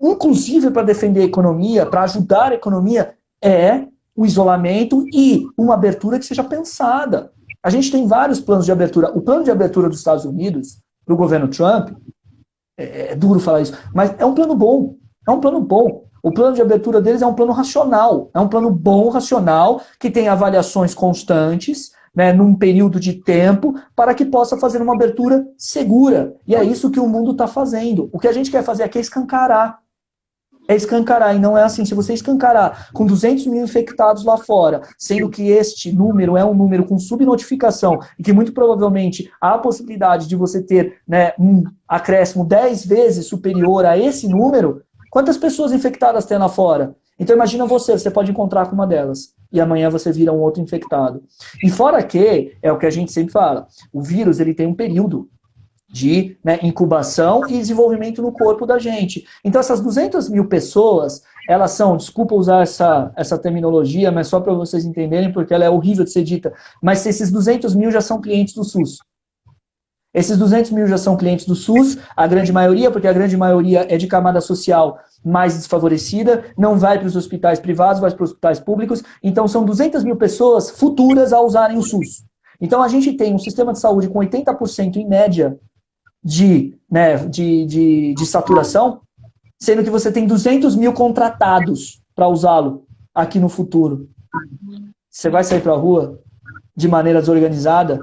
inclusive para defender a economia, para ajudar a economia, é o isolamento e uma abertura que seja pensada. A gente tem vários planos de abertura. O plano de abertura dos Estados Unidos, do governo Trump, é duro falar isso, mas é um plano bom. É um plano bom. O plano de abertura deles é um plano racional. É um plano bom, racional, que tem avaliações constantes, né, num período de tempo, para que possa fazer uma abertura segura. E é isso que o mundo está fazendo. O que a gente quer fazer aqui é escancarar. É escancarar, e não é assim. Se você escancarar com 200 mil infectados lá fora, sendo que este número é um número com subnotificação, e que muito provavelmente há a possibilidade de você ter, né, um acréscimo 10 vezes superior a esse número, quantas pessoas infectadas tem lá fora? Então imagina você pode encontrar com uma delas, e amanhã você vira um outro infectado. E fora que, é o que a gente sempre fala, o vírus ele tem um período de, né, incubação e desenvolvimento no corpo da gente. Então essas 200 mil pessoas, elas são, desculpa usar essa terminologia, mas só para vocês entenderem, porque ela é horrível de ser dita, mas esses 200 mil já são clientes do SUS. Esses 200 mil já são clientes do SUS, a grande maioria, porque a grande maioria é de camada social mais desfavorecida, não vai para os hospitais privados, vai para os hospitais públicos, então são 200 mil pessoas futuras a usarem o SUS. Então a gente tem um sistema de saúde com 80% em média de saturação, sendo que você tem 200 mil contratados para usá-lo aqui no futuro. Você vai sair para a rua de maneira desorganizada?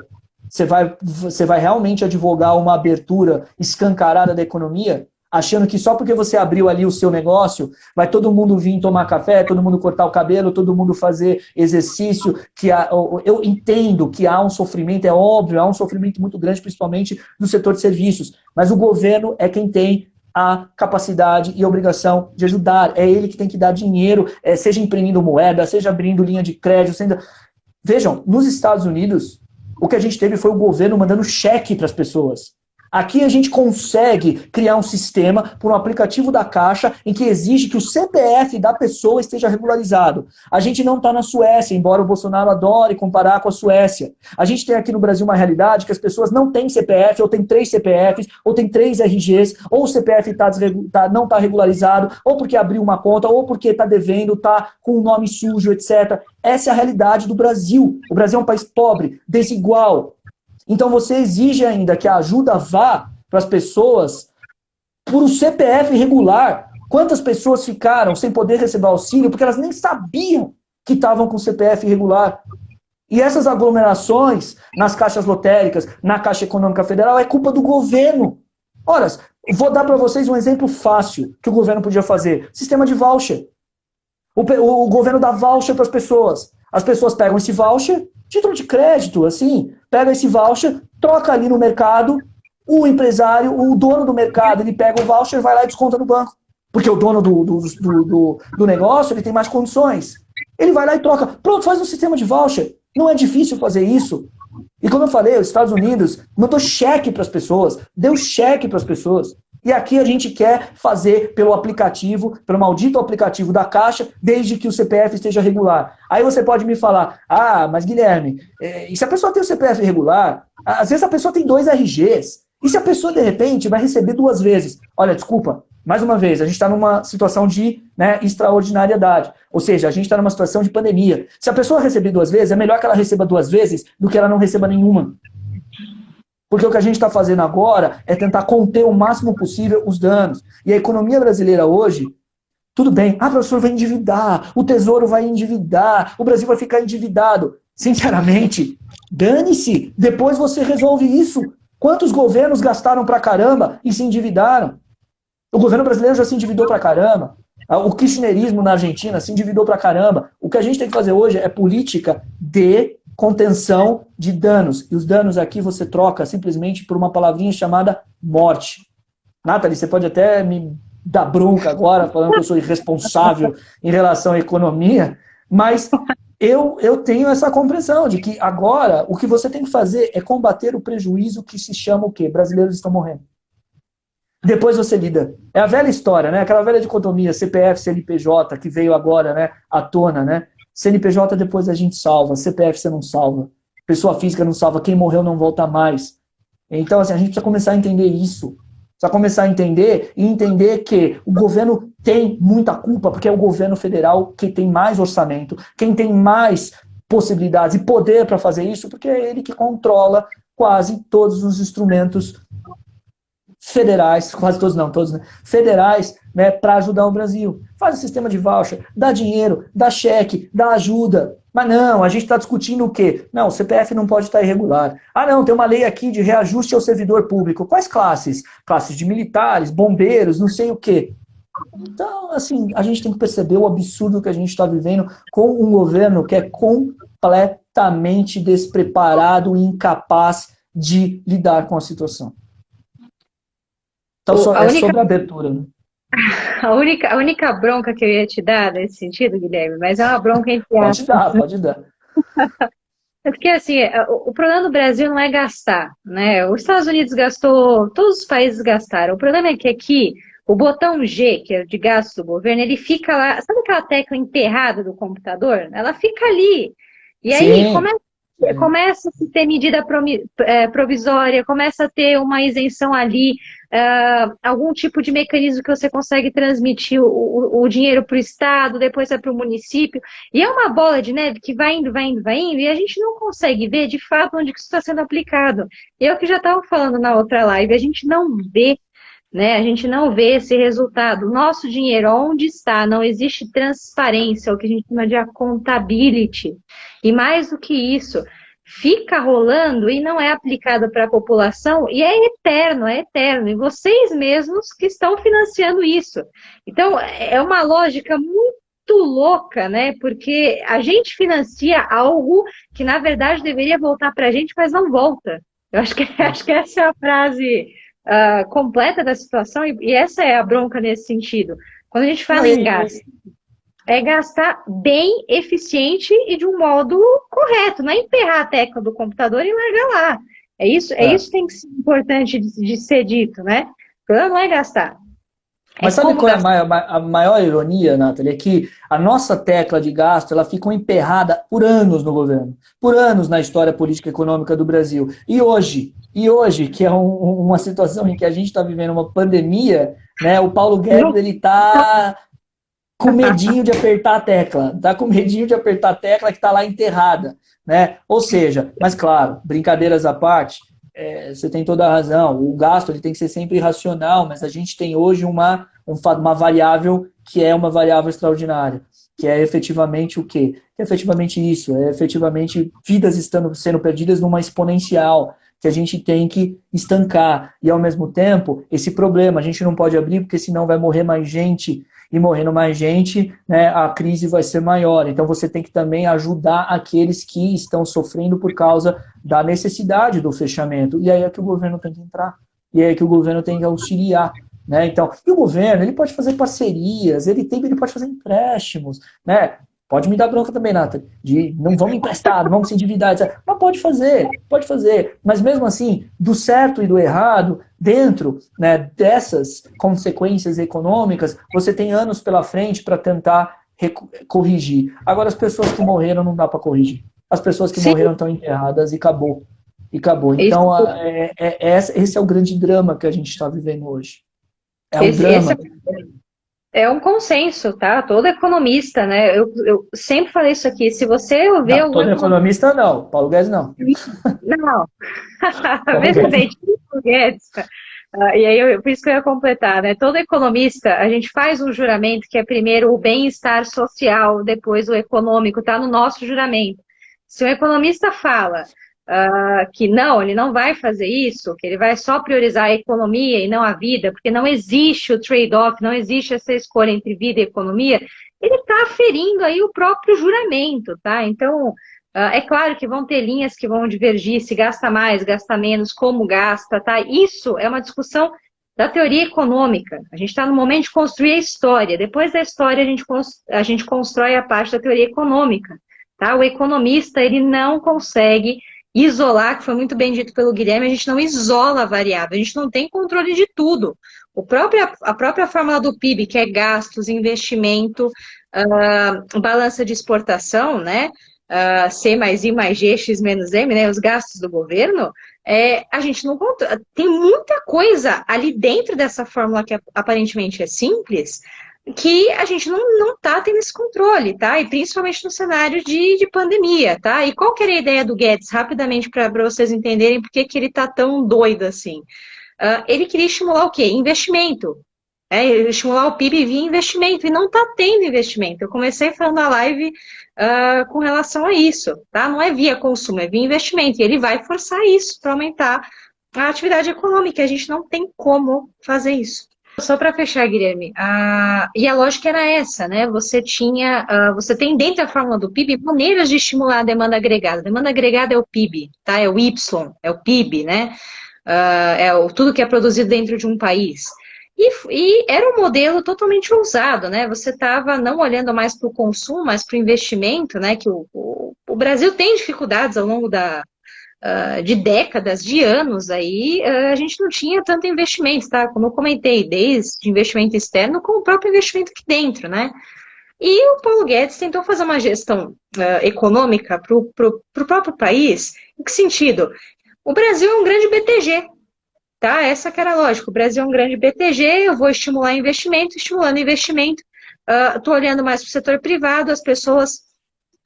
Você vai realmente advogar uma abertura escancarada da economia, achando que só porque você abriu ali o seu negócio, vai todo mundo vir tomar café, todo mundo cortar o cabelo, todo mundo fazer exercício, eu entendo que há um sofrimento, é óbvio, há um sofrimento muito grande, principalmente no setor de serviços, mas o governo é quem tem a capacidade e a obrigação de ajudar, é ele que tem que dar dinheiro, seja imprimindo moeda, seja abrindo linha de crédito, Vejam, nos Estados Unidos, o que a gente teve foi o governo mandando cheque para as pessoas. Aqui a gente consegue criar um sistema por um aplicativo da Caixa em que exige que o CPF da pessoa esteja regularizado. A gente não está na Suécia, embora o Bolsonaro adore comparar com a Suécia. A gente tem aqui no Brasil uma realidade que as pessoas não têm CPF, ou tem 3 CPFs, ou tem 3 RGs, ou o CPF não está regularizado, ou porque abriu uma conta, ou porque está devendo, está com o nome sujo, etc. Essa é a realidade do Brasil. O Brasil é um país pobre, desigual. Então você exige ainda que a ajuda vá para as pessoas por um CPF regular. Quantas pessoas ficaram sem poder receber auxílio porque elas nem sabiam que estavam com CPF irregular? E essas aglomerações nas caixas lotéricas, na Caixa Econômica Federal, é culpa do governo. Ora, vou dar para vocês um exemplo fácil que o governo podia fazer. Sistema de voucher. O governo dá voucher para as pessoas. As pessoas pegam esse voucher, título de crédito, assim, pega esse voucher, troca ali no mercado, o empresário, o dono do mercado, ele pega o voucher, vai lá e desconta no banco. Porque o dono do negócio, ele tem mais condições. Ele vai lá e troca. Pronto, faz um sistema de voucher. Não é difícil fazer isso. E como eu falei, os Estados Unidos mandou cheque para as pessoas, deu cheque para as pessoas. E aqui a gente quer fazer pelo aplicativo, pelo maldito aplicativo da Caixa, desde que o CPF esteja regular. Aí você pode me falar, mas Guilherme, e se a pessoa tem o CPF regular, às vezes a pessoa tem 2 RGs, e se a pessoa de repente vai receber 2 vezes? Olha, desculpa, mais uma vez, a gente está numa situação de extraordinariedade, ou seja, a gente está numa situação de pandemia. Se a pessoa receber 2 vezes, é melhor que ela receba 2 vezes do que ela não receba nenhuma. Porque o que a gente está fazendo agora é tentar conter o máximo possível os danos. E a economia brasileira hoje, tudo bem, professor, vai endividar, o Tesouro vai endividar, o Brasil vai ficar endividado. Sinceramente, dane-se, depois você resolve isso. Quantos governos gastaram pra caramba e se endividaram? O governo brasileiro já se endividou pra caramba. O kirchnerismo na Argentina se endividou pra caramba. O que a gente tem que fazer hoje é política de contenção de danos. E os danos aqui você troca simplesmente por uma palavrinha chamada morte. Nathalie, você pode até me dar bronca agora, falando que eu sou irresponsável em relação à economia, mas eu tenho essa compreensão de que agora o que você tem que fazer é combater o prejuízo que se chama o quê? Brasileiros estão morrendo. Depois você lida. É a velha história, né? Aquela velha dicotomia CPF, CNPJ, que veio agora, né, à tona, né? CNPJ depois a gente salva, CPF você não salva. Pessoa física não salva, quem morreu não volta mais. Então, assim, a gente precisa começar a entender isso. Precisa começar a entender e entender que o governo tem muita culpa, porque é o governo federal que tem mais orçamento, quem tem mais possibilidades e poder para fazer isso, porque é ele que controla quase todos os instrumentos federais, quase todos não, todos, né, federais, né, para ajudar o Brasil. Faz o sistema de voucher, dá dinheiro, dá cheque, dá ajuda. Mas não, a gente está discutindo o quê? Não, o CPF não pode estar irregular. Ah, não, tem uma lei aqui de reajuste ao servidor público. Quais classes? Classes de militares, bombeiros, não sei o quê. Então, assim, a gente tem que perceber o absurdo que a gente está vivendo com um governo que é completamente despreparado e incapaz de lidar com a situação. Então, sobre a abertura, né? A única bronca que eu ia te dar nesse sentido, Guilherme, mas é uma bronca entre aspas. Pode dar. É porque, assim, o problema do Brasil não é gastar, né? Os Estados Unidos gastou, todos os países gastaram. O problema é que aqui, o botão G, que é de gasto do governo, ele fica lá, sabe aquela tecla enterrada do computador? Ela fica ali. E aí começa a ter medida provisória, começa a ter uma isenção ali, algum tipo de mecanismo que você consegue transmitir o dinheiro para o Estado, depois vai para o município, e é uma bola de neve que vai indo, vai indo, vai indo, e a gente não consegue ver de fato onde que isso está sendo aplicado. E é o que já estava falando na outra live, a gente não vê, né? A gente não vê esse resultado. O nosso dinheiro, onde está? Não existe transparência, o que a gente chama de accountability. E mais do que isso, fica rolando e não é aplicado para a população e é eterno, é eterno. E vocês mesmos que estão financiando isso. Então, é uma lógica muito louca, né? Porque a gente financia algo que, na verdade, deveria voltar para a gente, mas não volta. Eu acho que essa é a frase completa da situação e essa é a bronca nesse sentido. Quando a gente fala em gasto, é gastar bem, eficiente e de um modo correto, não é emperrar a tecla do computador e largar lá. Isso que tem que ser importante de ser dito, né? O problema não é gastar. Mas sabe qual é a maior ironia, Nathalie? É que a nossa tecla de gasto ela ficou emperrada por anos no governo, por anos na história política e econômica do Brasil. E hoje que é uma situação em que a gente está vivendo uma pandemia, né? O Paulo Guedes ele está com medinho de apertar a tecla, tá com medinho de apertar a tecla que está lá enterrada, né? Ou seja, mas claro, brincadeiras à parte, você tem toda a razão, o gasto ele tem que ser sempre racional, mas a gente tem hoje uma variável que é uma variável extraordinária, que é efetivamente o quê? É efetivamente isso, é efetivamente vidas sendo perdidas numa exponencial, que a gente tem que estancar, e ao mesmo tempo, esse problema a gente não pode abrir, porque senão vai morrer mais gente, e morrendo mais gente, né, a crise vai ser maior. Então você tem que também ajudar aqueles que estão sofrendo por causa da necessidade do fechamento. E aí é que o governo tem que entrar. E aí é que o governo tem que auxiliar. Né? Então, e o governo ele pode fazer parcerias, ele pode fazer empréstimos, né? Pode me dar bronca também, Nathalie, de não vamos emprestar, não vamos se endividar, etc. Mas pode fazer. Mas mesmo assim, do certo e do errado, dentro, né, dessas consequências econômicas, você tem anos pela frente para tentar corrigir. Agora, as pessoas que morreram não dá para corrigir. As pessoas que morreram estão enterradas e acabou. Então, esse é o grande drama que a gente está vivendo hoje. É um drama. É um consenso, tá? Todo economista, né? Eu sempre falei isso aqui. Se você ouvir algum... Todo economista não. Paulo Guedes não. Não. Presidente Paulo Guedes. E aí, por isso que eu ia completar, né? Todo economista, a gente faz um juramento que é primeiro o bem-estar social, depois o econômico, tá no nosso juramento. Se o economista fala que não, ele não vai fazer isso, que ele vai só priorizar a economia e não a vida, porque não existe o trade-off, não existe essa escolha entre vida e economia, ele está ferindo aí o próprio juramento, tá? Então, é claro que vão ter linhas que vão divergir, se gasta mais, gasta menos, como gasta, tá? Isso é uma discussão da teoria econômica. A gente está no momento de construir a história. Depois da história, a gente constrói a parte da teoria econômica. Tá? O economista, ele não consegue isolar, que foi muito bem dito pelo Guilherme, a gente não isola a variável, a gente não tem controle de tudo. A própria fórmula do PIB, que é gastos, investimento, balança de exportação, né? C mais I mais G, X menos M, né? Os gastos do governo, a gente não controla. Tem muita coisa ali dentro dessa fórmula que aparentemente é simples, que a gente não tá tendo esse controle, tá? E principalmente no cenário de pandemia, tá? E qual que era a ideia do Guedes, rapidamente, para vocês entenderem por que ele tá tão doido assim? Ele queria estimular o quê? Investimento. Estimular o PIB via investimento, e não tá tendo investimento. Eu comecei falando a live com relação a isso, tá? Não é via consumo, é via investimento. E ele vai forçar isso para aumentar a atividade econômica. A gente não tem como fazer isso. Só para fechar, Guilherme, e a lógica era essa, né? Você tem dentro da fórmula do PIB maneiras de estimular a demanda agregada. A demanda agregada é o PIB, tá? É o Y, é o PIB, né? Tudo que é produzido dentro de um país. E era um modelo totalmente ousado, né? Você estava não olhando mais para o consumo, mas para o investimento, né? Que o Brasil tem dificuldades ao longo de décadas, de anos aí, a gente não tinha tanto investimento, tá? Como eu comentei, desde investimento externo como o próprio investimento aqui dentro, né? E o Paulo Guedes tentou fazer uma gestão econômica para o próprio país. Em que sentido? O Brasil é um grande BTG, tá? Essa que era a lógica. O Brasil é um grande BTG, eu vou estimular investimento, estimulando investimento. Estou olhando mais para o setor privado, as pessoas,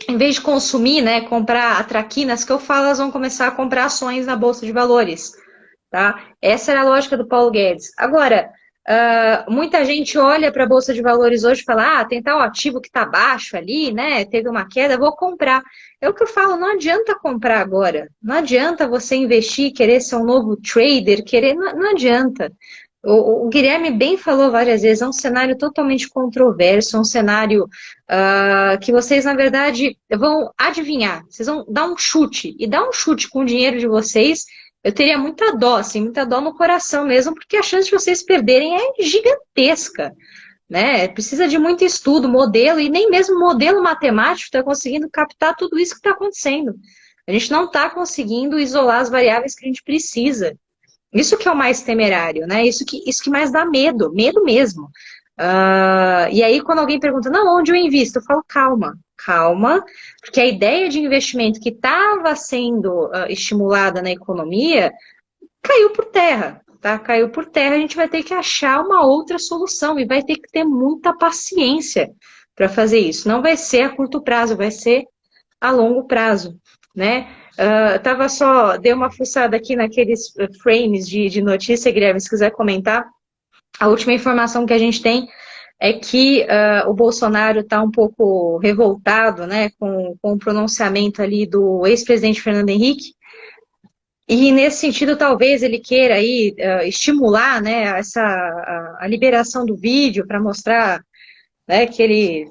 em vez de consumir, né, comprar a traquinas que eu falo, elas vão começar a comprar ações na Bolsa de Valores, tá? Essa era a lógica do Paulo Guedes. Agora, muita gente olha para a Bolsa de Valores hoje e fala, tem tal ativo que está baixo ali, né, teve uma queda, vou comprar. É o que eu falo, não adianta comprar agora, não adianta você investir, querer ser um novo trader, não adianta. O Guilherme bem falou várias vezes, é um cenário totalmente controverso, é um cenário que vocês, na verdade, vão adivinhar, vocês vão dar um chute, e dar um chute com o dinheiro de vocês, eu teria muita dó, assim, muita dó no coração mesmo, porque a chance de vocês perderem é gigantesca, né? Precisa de muito estudo, modelo, e nem mesmo modelo matemático está conseguindo captar tudo isso que está acontecendo. A gente não está conseguindo isolar as variáveis que a gente precisa. Isso que é o mais temerário, né? Isso que mais dá medo, medo mesmo. E aí, quando alguém pergunta, não, onde eu invisto? Eu falo, calma, porque a ideia de investimento que estava sendo estimulada na economia caiu por terra, tá? Caiu por terra, a gente vai ter que achar uma outra solução e vai ter que ter muita paciência para fazer isso. Não vai ser a curto prazo, vai ser a longo prazo, né? Dei uma fuçada aqui naqueles frames de notícia, Guilherme, se quiser comentar. A última informação que a gente tem é que o Bolsonaro está um pouco revoltado, né, com o pronunciamento ali do ex-presidente Fernando Henrique, e nesse sentido talvez ele queira aí estimular, né, a liberação do vídeo para mostrar, né, que ele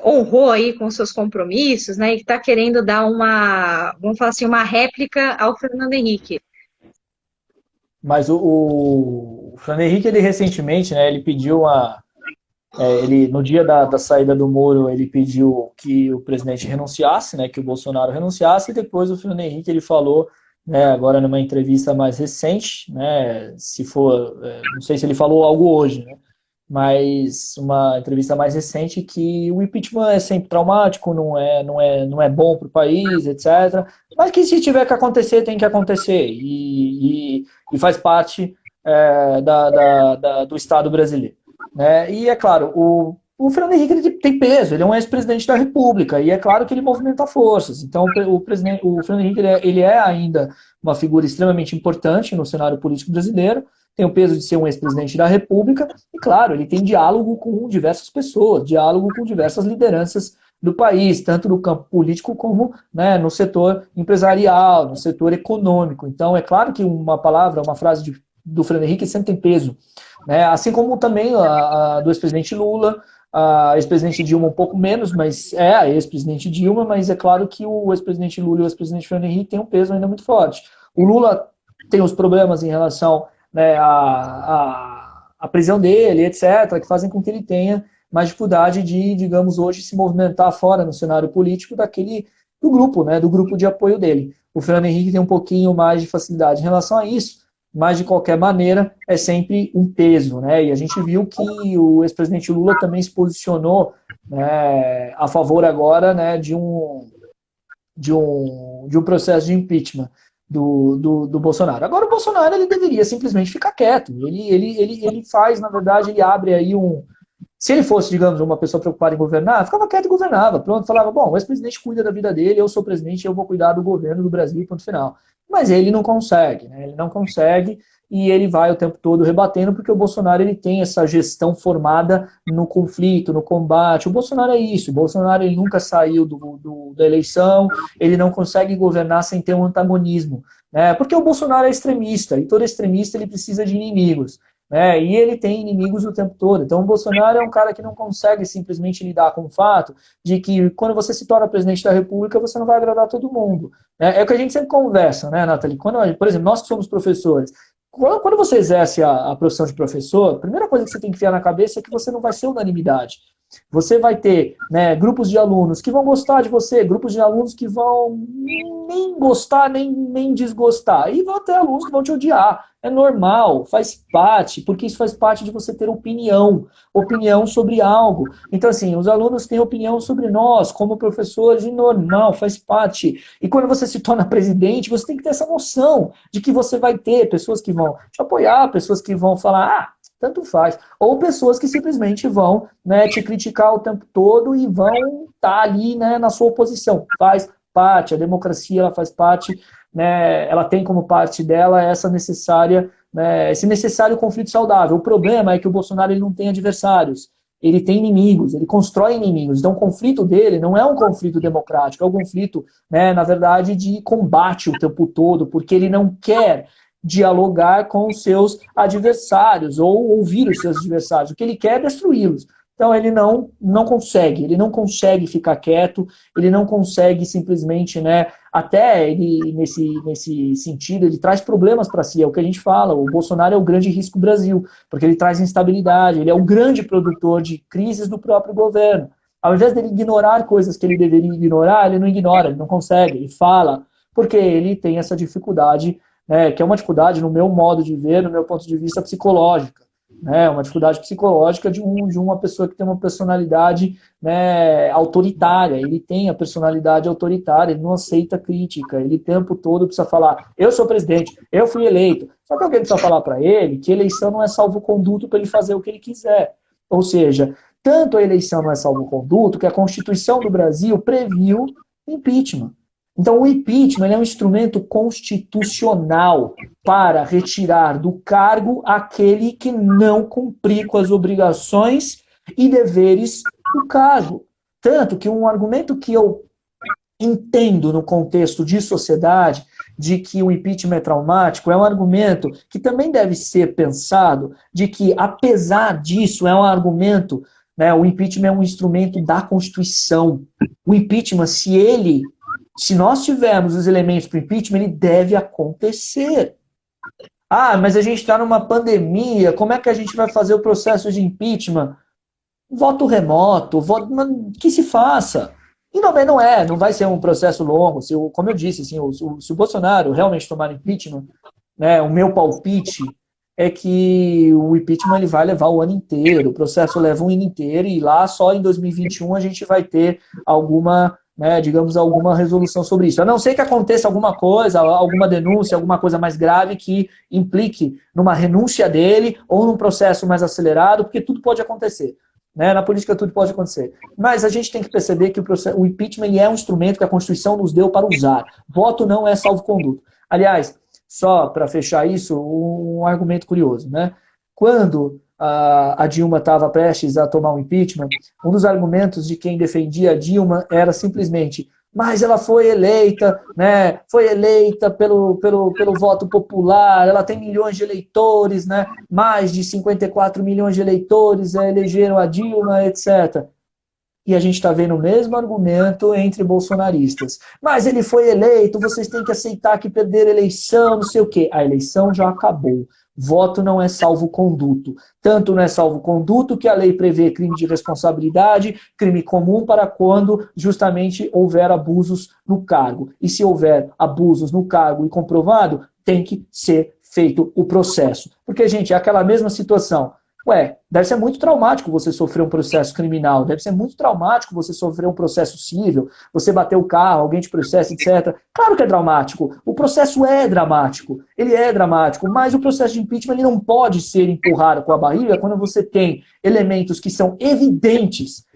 honrou aí com seus compromissos, né, e que está querendo dar vamos falar assim, uma réplica ao Fernando Henrique. Mas o Fernando Henrique, ele recentemente, né, ele pediu no dia da saída do Moro, ele pediu que o presidente renunciasse, né, que o Bolsonaro renunciasse, e depois o Fernando Henrique, ele falou, né, agora numa entrevista mais recente, né, não sei se ele falou algo hoje, né, mas uma entrevista mais recente que o impeachment é sempre traumático, não é bom para o país, etc. Mas que se tiver que acontecer, tem que acontecer, e faz parte do Estado brasileiro. Né? E é claro, o Fernando Henrique ele tem peso, ele é um ex-presidente da República, e é claro que ele movimenta forças. Então, o Fernando Henrique ele é ainda uma figura extremamente importante no cenário político brasileiro, tem o peso de ser um ex-presidente da República, e claro, ele tem diálogo com diversas pessoas, diálogo com diversas lideranças do país, tanto no campo político como, né, no setor empresarial, no setor econômico. Então, é claro que uma frase do Fernando Henrique sempre tem peso, né? Assim como também a do ex-presidente Lula, a ex-presidente Dilma um pouco menos, mas é a ex-presidente Dilma, mas é claro que o ex-presidente Lula e o ex-presidente Fernando Henrique têm um peso ainda muito forte. O Lula tem os problemas em relação né, a prisão dele, etc., que fazem com que ele tenha mais dificuldade de, digamos, hoje se movimentar fora no cenário político do grupo, né, do grupo de apoio dele. O Fernando Henrique tem um pouquinho mais de facilidade em relação a isso, mas de qualquer maneira é sempre um peso, né? E a gente viu que o ex-presidente Lula também se posicionou, né, a favor agora, né, de um processo de impeachment do Bolsonaro. Agora o Bolsonaro ele deveria simplesmente ficar quieto. Ele faz, na verdade, ele abre aí um. Se ele fosse, digamos, uma pessoa preocupada em governar, ficava quieto e governava. Pronto, falava, bom, o ex-presidente cuida da vida dele, eu sou presidente, eu vou cuidar do governo do Brasil, ponto final. Mas ele não consegue, né? Ele não consegue e ele vai o tempo todo rebatendo, porque o Bolsonaro ele tem essa gestão formada no conflito, no combate. O Bolsonaro é isso, o Bolsonaro ele nunca saiu da eleição, ele não consegue governar sem ter um antagonismo, né? Porque o Bolsonaro é extremista, e todo extremista ele precisa de inimigos. E ele tem inimigos o tempo todo. Então, o Bolsonaro é um cara que não consegue simplesmente lidar com o fato de que quando você se torna presidente da República, você não vai agradar todo mundo. É o que a gente sempre conversa, né, Nathalie? Por exemplo, nós que somos professores, quando você exerce a profissão de professor, a primeira coisa que você tem que enfiar na cabeça é que você não vai ser unanimidade. Você vai ter, né, grupos de alunos que vão gostar de você, grupos de alunos que vão nem gostar, nem desgostar. E vão ter alunos que vão te odiar. É normal, faz parte, porque isso faz parte de você ter opinião sobre algo. Então, assim, os alunos têm opinião sobre nós, como professores, e normal, faz parte. E quando você se torna presidente, você tem que ter essa noção de que você vai ter pessoas que vão te apoiar, pessoas que vão falar, tanto faz. Ou pessoas que simplesmente vão, né, te criticar o tempo todo e vão estar ali, né, na sua oposição. Faz parte, a democracia ela faz parte, né, ela tem como parte dela essa necessária, né, esse necessário conflito saudável. O problema é que o Bolsonaro ele não tem adversários, ele tem inimigos, ele constrói inimigos. Então o conflito dele não é um conflito democrático, é um conflito, né, na verdade, de combate o tempo todo, porque ele não quer dialogar com os seus adversários ou ouvir os seus adversários. O que ele quer é destruí-los. Então ele não consegue ficar quieto, ele não consegue simplesmente, né, até ele nesse sentido, ele traz problemas para si, é o que a gente fala, o Bolsonaro é o grande risco do Brasil, porque ele traz instabilidade, ele é o grande produtor de crises do próprio governo. Ao invés dele ignorar coisas que ele deveria ignorar, ele não ignora, ele não consegue, ele fala, porque ele tem essa dificuldade, né, que é uma dificuldade no meu modo de ver, no meu ponto de vista psicológica, né, uma dificuldade psicológica de uma pessoa que tem uma personalidade, né, autoritária. Ele tem a personalidade autoritária, ele não aceita crítica, ele o tempo todo precisa falar, eu sou presidente, eu fui eleito. Só que alguém precisa falar para ele que eleição não é salvo-conduto para ele fazer o que ele quiser. Ou seja, tanto a eleição não é salvo-conduto que a Constituição do Brasil previu impeachment. Então, o impeachment é um instrumento constitucional para retirar do cargo aquele que não cumprir com as obrigações e deveres do cargo. Tanto que um argumento que eu entendo no contexto de sociedade, de que o impeachment é traumático, é um argumento que também deve ser pensado, de que, apesar disso, é um argumento, né, o impeachment é um instrumento da Constituição. O impeachment, se nós tivermos os elementos para o impeachment, ele deve acontecer. Mas a gente está numa pandemia, como é que a gente vai fazer o processo de impeachment? Voto remoto, que se faça. E não vai ser um processo longo. Como eu disse, assim, se o Bolsonaro realmente tomar impeachment, né, o meu palpite é que o impeachment ele vai levar o ano inteiro, o processo leva um ano inteiro, e lá só em 2021 a gente vai ter alguma, né, digamos, alguma resolução sobre isso. A não ser que aconteça alguma coisa, alguma denúncia, alguma coisa mais grave que implique numa renúncia dele ou num processo mais acelerado, porque tudo pode acontecer. Né? Na política tudo pode acontecer. Mas a gente tem que perceber que o impeachment ele é um instrumento que a Constituição nos deu para usar. Voto não é salvo-conduto. Aliás, só para fechar isso, um argumento curioso. Né? Quando a Dilma estava prestes a tomar um impeachment, um dos argumentos de quem defendia a Dilma era simplesmente, mas ela foi eleita, né? Foi eleita pelo voto popular, ela tem milhões de eleitores, né? Mais de 54 milhões de eleitores elegeram a Dilma, etc. E a gente está vendo o mesmo argumento entre bolsonaristas. Mas ele foi eleito, vocês têm que aceitar que perderam a eleição, não sei o quê. A eleição já acabou. voto não é salvo-conduto. Tanto não é salvo-conduto que a lei prevê crime de responsabilidade, crime comum para quando justamente houver abusos no cargo. E se houver abusos no cargo e comprovado, tem que ser feito o processo. Porque, gente, é aquela mesma situação. Ué, deve ser muito traumático você sofrer um processo criminal, deve ser muito traumático você sofrer um processo civil, você bater o carro, alguém te processa, etc. Claro que é traumático. O processo é dramático. Ele é dramático, mas o processo de impeachment ele não pode ser empurrado com a barriga quando você tem elementos que são evidentes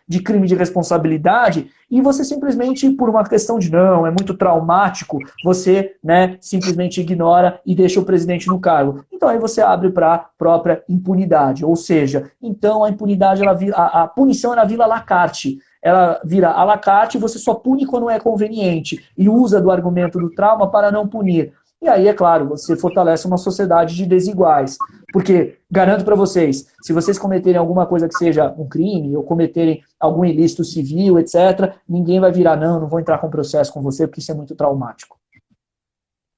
de crime de responsabilidade e você simplesmente, por uma questão de não, é muito traumático, você simplesmente ignora e deixa o presidente no cargo. Então aí você abre para a própria impunidade, ou seja, então a impunidade, a punição ela vira à la carte. Ela vira à la carte e você só pune quando é conveniente e usa do argumento do trauma para não punir. E aí, é claro, você fortalece uma sociedade de desiguais. Porque, garanto para vocês, se vocês cometerem alguma coisa que seja um crime, ou cometerem algum ilícito civil, etc., ninguém vai virar, não vou entrar com processo com você, porque isso é muito traumático.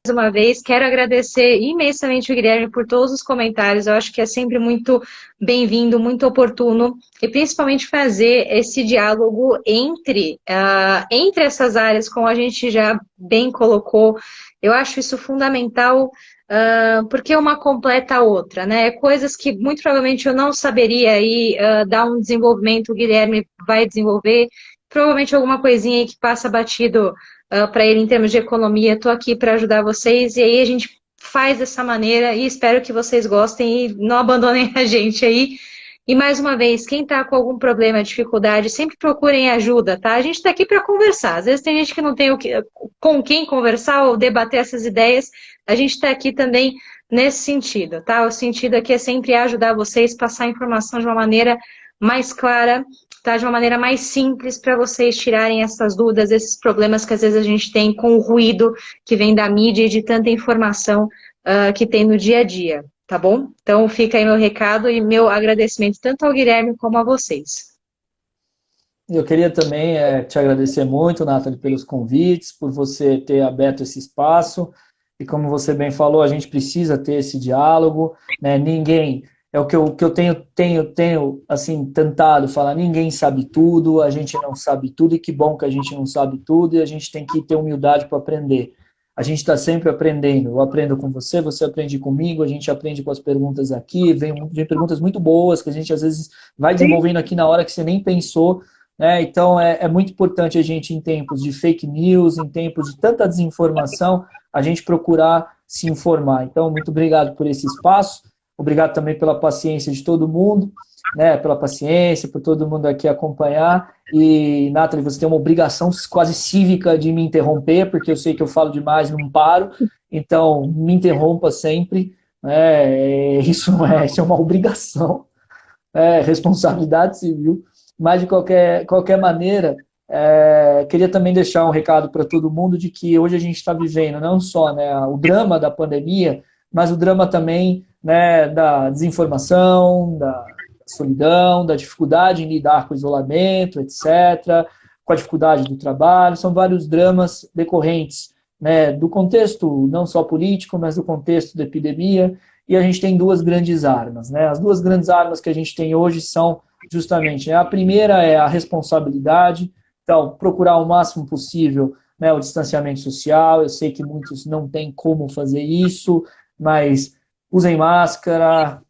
Mais uma vez, quero agradecer imensamente o Guilherme por todos os comentários. Eu acho que é sempre muito bem-vindo, muito oportuno, e principalmente fazer esse diálogo entre essas áreas, como a gente já bem colocou. Eu acho isso fundamental, porque uma completa a outra, né? Coisas que muito provavelmente eu não saberia e dar um desenvolvimento, o Guilherme vai desenvolver, provavelmente alguma coisinha aí que passa batido para ele em termos de economia. Estou aqui para ajudar vocês, e aí a gente faz dessa maneira, e espero que vocês gostem e não abandonem a gente aí. E mais uma vez, quem está com algum problema, dificuldade, sempre procurem ajuda, tá? A gente está aqui para conversar. Às vezes tem gente que não tem com quem conversar ou debater essas ideias. A gente está aqui também nesse sentido, tá? O sentido aqui é sempre ajudar vocês, passar a informação de uma maneira mais clara, tá? De uma maneira mais simples, para vocês tirarem essas dúvidas, esses problemas que às vezes a gente tem com o ruído que vem da mídia e de tanta informação que tem no dia a dia. Tá bom? Então fica aí meu recado e meu agradecimento tanto ao Guilherme como a vocês. Eu queria também te agradecer muito, Nathalie, pelos convites, por você ter aberto esse espaço. E como você bem falou, a gente precisa ter esse diálogo, né? Ninguém, é o que eu tenho assim, tentado falar, ninguém sabe tudo, a gente não sabe tudo, e que bom que a gente não sabe tudo, e a gente tem que ter humildade para aprender. A gente está sempre aprendendo. Eu aprendo com você, você aprende comigo, a gente aprende com as perguntas aqui, vem perguntas muito boas que a gente às vezes vai desenvolvendo aqui na hora que você nem pensou, né? Então é muito importante a gente, em tempos de fake news, em tempos de tanta desinformação, a gente procurar se informar. Então, muito obrigado por esse espaço, obrigado também pela paciência de todo mundo, né? Pela paciência, por todo mundo aqui acompanhar. E, Nathalie, você tem uma obrigação quase cívica de me interromper, porque eu sei que eu falo demais, não paro, então me interrompa sempre, né? Isso é uma obrigação, responsabilidade civil, mas de qualquer maneira, queria também deixar um recado para todo mundo de que hoje a gente está vivendo não só, né, o drama da pandemia, mas o drama também, né, da desinformação, da solidão, da dificuldade em lidar com o isolamento, etc., com a dificuldade do trabalho. São vários dramas decorrentes, né, do contexto não só político, mas do contexto da epidemia, e a gente tem duas grandes armas, né? As duas grandes armas que a gente tem hoje são justamente, né, a primeira é a responsabilidade, então procurar o máximo possível, né, o distanciamento social. Eu sei que muitos não têm como fazer isso, mas usem máscara,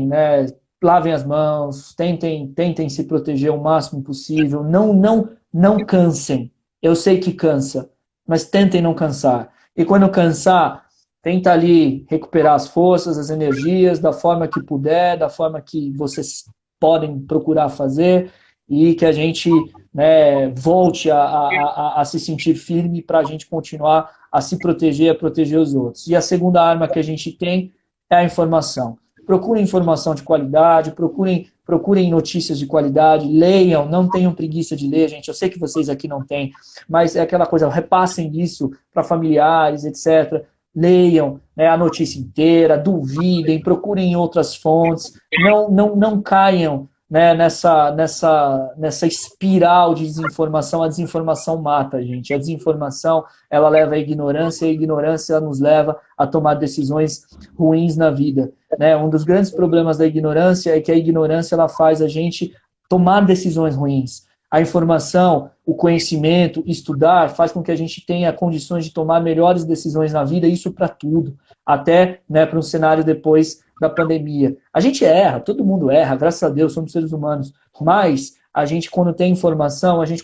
né, lavem as mãos, tentem se proteger o máximo possível, não cansem. Eu sei que cansa, mas tentem não cansar. E quando cansar, tenta ali recuperar as forças, as energias, da forma que puder, da forma que vocês podem procurar fazer, e que a gente, né, volte a se sentir firme para a gente continuar a se proteger, a proteger os outros. E a segunda arma que a gente tem é a informação. Procurem informação de qualidade, procurem notícias de qualidade, leiam, não tenham preguiça de ler, gente. Eu sei que vocês aqui não têm, mas é aquela coisa, repassem isso para familiares, etc. Leiam, né, a notícia inteira, duvidem, procurem outras fontes, não caiam né, nessa espiral de desinformação. A desinformação mata a gente. A desinformação, ela leva à ignorância, e a ignorância nos leva a tomar decisões ruins na vida. Né? Um dos grandes problemas da ignorância é que a ignorância ela faz a gente tomar decisões ruins. A informação, o conhecimento, estudar, faz com que a gente tenha condições de tomar melhores decisões na vida, isso para tudo, até, né, para um cenário depois da pandemia. A gente erra, todo mundo erra, graças a Deus, somos seres humanos, mas a gente, quando tem informação, a gente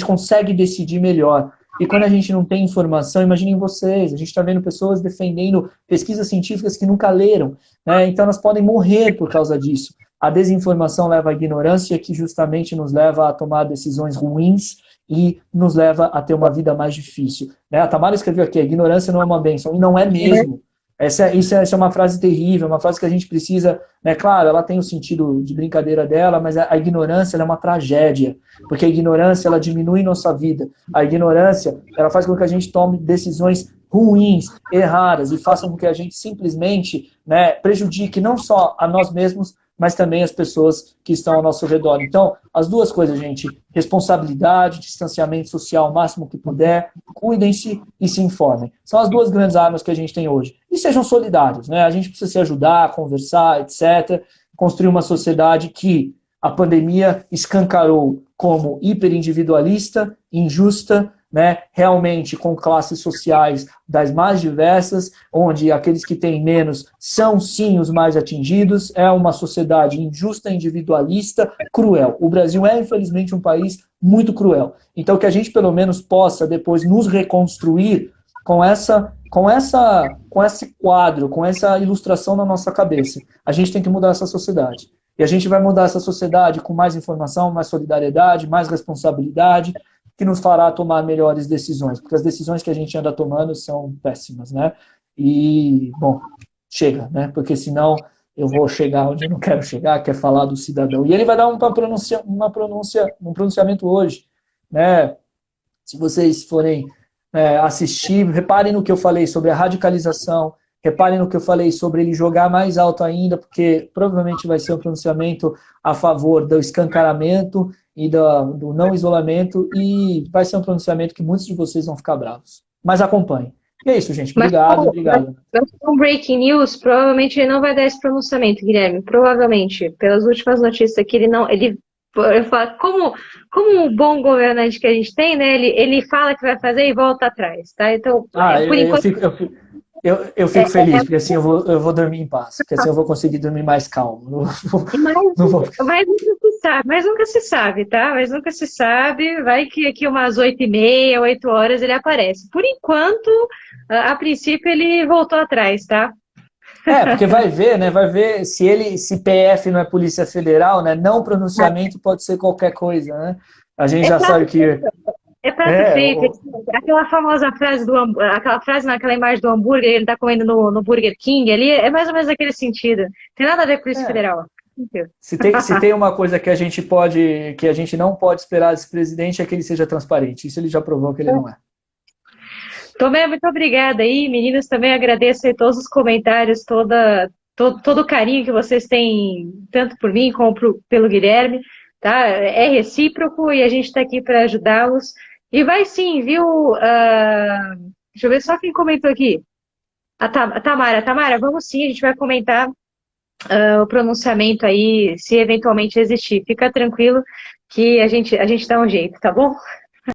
consegue decidir melhor. E quando a gente não tem informação, imaginem vocês, a gente está vendo pessoas defendendo pesquisas científicas que nunca leram, né? Então elas podem morrer por causa disso. A desinformação leva à ignorância, que justamente nos leva a tomar decisões ruins e nos leva a ter uma vida mais difícil. Né? A Tamara escreveu aqui, a ignorância não é uma bênção, e não é mesmo. Essa é uma frase terrível, uma frase que a gente precisa, né? Claro, ela tem o sentido de brincadeira dela, mas a ignorância ela é uma tragédia, porque a ignorância ela diminui nossa vida. A ignorância ela faz com que a gente tome decisões ruins, erradas, e faça com que a gente simplesmente, né, prejudique não só a nós mesmos, mas também as pessoas que estão ao nosso redor. Então, as duas coisas, gente, responsabilidade, distanciamento social o máximo que puder, cuidem-se e se informem. São as duas grandes armas que a gente tem hoje. E sejam solidários, né? A gente precisa se ajudar, conversar, etc., construir uma sociedade que a pandemia escancarou como hiperindividualista, injusta, né, realmente com classes sociais das mais diversas, onde aqueles que têm menos são sim os mais atingidos. É uma sociedade injusta, individualista, cruel. O Brasil é, infelizmente, um país muito cruel. Então, que a gente, pelo menos, possa depois nos reconstruir com esse quadro, com essa ilustração na nossa cabeça. A gente tem que mudar essa sociedade. E a gente vai mudar essa sociedade com mais informação, mais solidariedade, mais responsabilidade, que nos fará tomar melhores decisões, porque as decisões que a gente anda tomando são péssimas, né? E, bom, chega, né? Porque senão eu vou chegar onde eu não quero chegar, que é falar do cidadão. E ele vai dar um pronunciamento hoje, né? Se vocês forem assistir, reparem no que eu falei sobre a radicalização, reparem no que eu falei sobre ele jogar mais alto ainda, porque provavelmente vai ser um pronunciamento a favor do escancaramento e do não isolamento, e vai ser um pronunciamento que muitos de vocês vão ficar bravos. Mas acompanhem. E é isso, gente. Obrigado, obrigado. Um breaking news, provavelmente ele não vai dar esse pronunciamento, Guilherme. Provavelmente, pelas últimas notícias aqui, eu falo, como um bom governante que a gente tem, né? Ele fala que vai fazer e volta atrás, tá? Então, por enquanto... Eu fico feliz, porque assim eu vou dormir em paz, porque assim eu vou conseguir dormir mais calmo. Mas nunca se sabe, tá? Mas nunca se sabe, vai que aqui umas 8h30, 8 horas ele aparece. Por enquanto, a princípio ele voltou atrás, tá? Porque vai ver, né? Vai ver se PF não é Polícia Federal, né? Não pronunciamento pode ser qualquer coisa, né? A gente já sabe que... É prato feito. Aquela famosa frase naquela imagem do hambúrguer, ele tá comendo no Burger King ali, é mais ou menos aquele sentido. Tem nada a ver com isso federal. Se tem uma coisa que a gente não pode esperar desse presidente é que ele seja transparente. Isso ele já provou que ele não é. Tomé, muito obrigada aí, meninas. Também agradeço aí todos os comentários, todo o carinho que vocês têm, tanto por mim como pelo Guilherme. Tá? É recíproco e a gente está aqui para ajudá-los. E vai sim, viu? Deixa eu ver só quem comentou aqui. A Tamara. Tamara, vamos sim, a gente vai comentar o pronunciamento aí, se eventualmente existir. Fica tranquilo que a gente dá um jeito, tá bom?